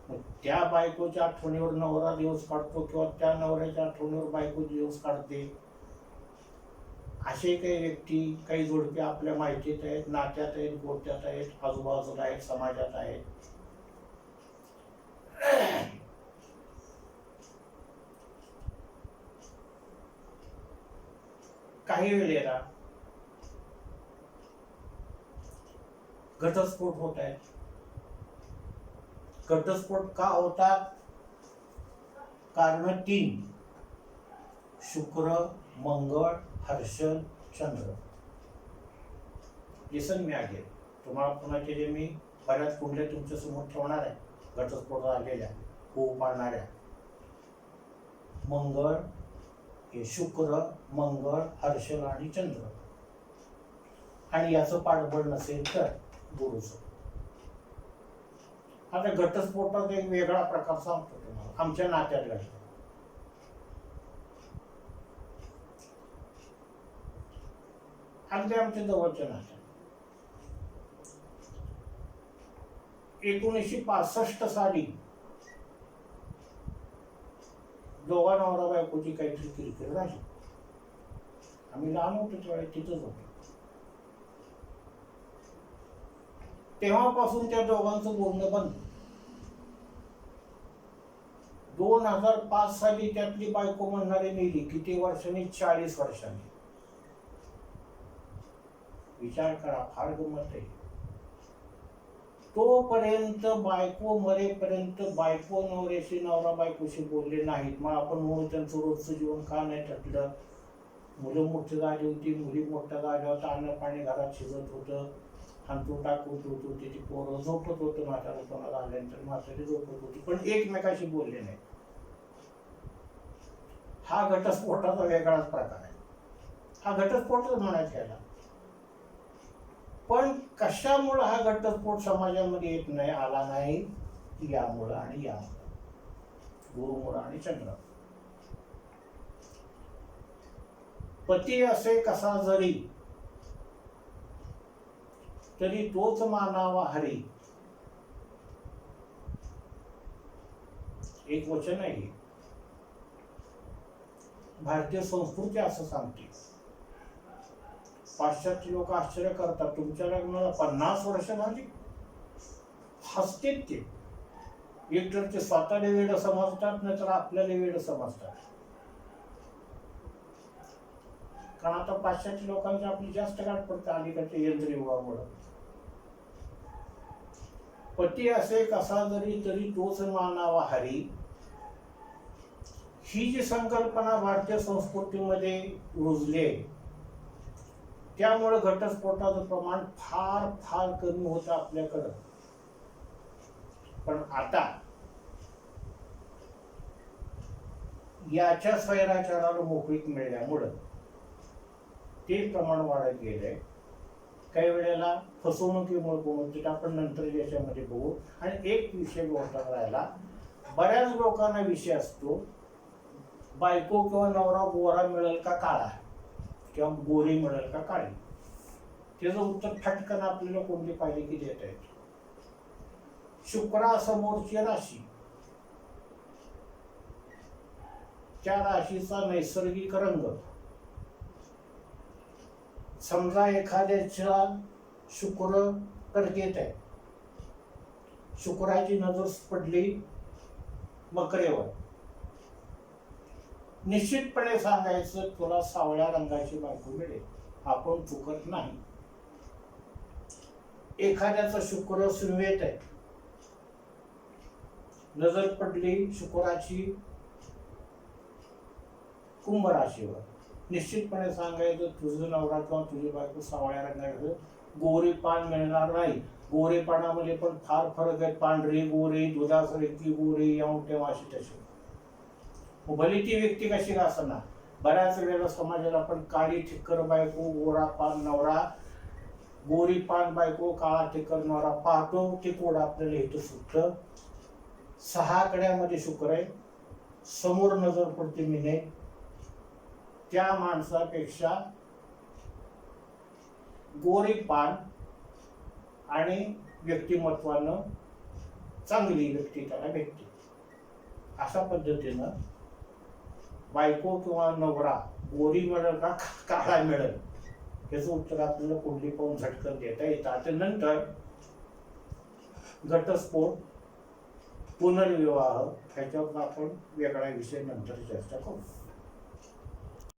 मग त्या बायकोच्या आठवणीवर नवरा दिवस काढतो, किंवा त्या नवऱ्याच्या आठवणीवर बायको दिवस काढते. असे काही व्यक्ती, काही जोडपे आपल्या माहितीत आहेत, नात्यात आहेत, गोट्यात आहेत, आजूबाजूला आहेत, समाजात आहेत. काही वेळेला घटस्फोट होत आहेत. घटस्फोट का होतात? कारण 3: शुक्र, मंगळ, हर्षल, चंद्र. दिसन मी आगे तुम्हाला पुन्हा केले, मी बऱ्याच कुंडल्या तुमच्या समोर ठेवणार आहे, घटस्फोट झालेल्या, होऊ पाडणाऱ्या. मंगळ हे शुक्र, मंगळ, हर्षल आणि चंद्र. आणि याचं पाठबळ नसेल तर गुरुचं. आता घटस्फोटाचा एक वेगळा प्रकार सांगतो तुम्हाला, आमच्या नात्यात घडला. अगदी आमच्या जवळच्या नात्यात 1965 साली दोघा नवरा बायकोची काहीतरी किरकिर झाली. आम्ही लहान होतो तेव्हा, तिथंच होतो. तेव्हापासून त्या दोघांचं बोलणं बंद. 2005 साली त्यातली बायको म्हणणारी मेली. किती वर्षांनी? 40 वर्षांनी. विचार करा, फार गंमत आहे. तोपर्यंत बायको मरेपर्यंत बायको नवऱ्याशी, नवरा बायकोशी बोलले नाहीत. मग आपण म्हणून त्यांचं रोजचं जीवन का नाही ठरलं? मुलं मोठी झाली होती, मुली मोठ्या झाल्या होत्या, अन्न पाणी घरात शिजत होतं, हांतू टाकत होतो, त्याची पोरं झोपत होतं, म्हातारपणा झाल्यानंतर म्हातारी झोपत होती, पण एकमेकाशी बोलले नाही. हा घटस्फोटाचा वेगळाच प्रकार आहे. हा घटस्फोटच म्हणायचा याला. पण कशामुळे हा घटस्फोट समाजामध्ये येत नाही, आला नाही? यामुळं आणि यामुळं, गुरुमुळं आणि चंद्र. पती असे कसा जरी, तरी तोच मानावा हरी. एक वचन आहे, भारतीय संस्कृती असं सांगते. पाश्चात्य लोक आश्चर्य करतात, तुमच्या लग्नाला 50 वर्ष झाली? हसतेत ते. एक तर ते स्वतःला वेड समजतात, नाहीतर आपल्याला वेड समजतात. कारण आता पाश्चात्य लोकांची आपली जास्त गाठ पडते अलीकडच्या यंत्रयुगामुळं. पती असे कसा जरी, तरी तोच मानावा हरी. ही जी संकल्पना भारतीय संस्कृतीमध्ये रुजली, त्यामुळे घटस्फोटाचं प्रमाण फार फार कमी होतं आपल्याकडं. पण आता याच्या स्वैराचाराला मोकळीक मिळाल्यामुळं ते प्रमाण वाढत गेलंय. काही वेळेला फसवणुकीमुळे कोण होते आपण नंतर याच्यामध्ये बघू. आणि एक विषय मोठा राहिला, बऱ्याच लोकांना विषय असतो, बायको किंवा नवरा गोरा मिळेल का काळा, किंवा गोरी मिळेल का काळी. त्याचं उत्तर फटकन आपल्याला कोणती पाहिजे की देता येते. शुक्रासमोरची राशी, त्या राशीचा नैसर्गिक रंग. समजा एखाद्याच्या शुक्र कर्केत आहे, शुक्राची नजर पडली मकरेवर, निश्चितपणे सांगायचं तुला सावळ्या रंगाची बायको मिळेल, आपण चुकत नाही. एखाद्याचा शुक्र सिंहेत आहे, नजर पडली शुक्राची कुंभ राशीवर, निश्चितपणे सांगायचं तुझं नवरा किंवा तुझी बायको सावळ्या रंगाचं. गोरी पान मिळणार नाही. गोरेपानामध्ये पण फार फरक आहे, पांढरी गोरी, दुधासारखी गोरी, एवढे अशी तशी. भली ती व्यक्ती कशी का असणार. बऱ्याच वेळेला समाजाला आपण काळी ठिक्कर बायको, गोरा पान नवरा, गोरी पान बायको, काळा ठिक्कर नवरा पाहतो. ते कोड आपल्याला इथं सुटतं. 6 कड्यामध्ये शुक्र आहे, समोर नजर पडते मीने, त्या माणसापेक्षा गोरी पान आणि व्यक्तिमत्वानं चांगली व्यक्ती त्याला भेटते. अशा पद्धतीनं बायको किंवा नवरा गोरी मिळेल का काळा मिळेल, याचं उत्तर आपल्याला कुंडली पाहून झटकन देता येतं. आता नंतर घटस्फोट, पुनर्विवाह, ह्याच्यावर आपण वेगळा विषय नंतर चर्चा करू.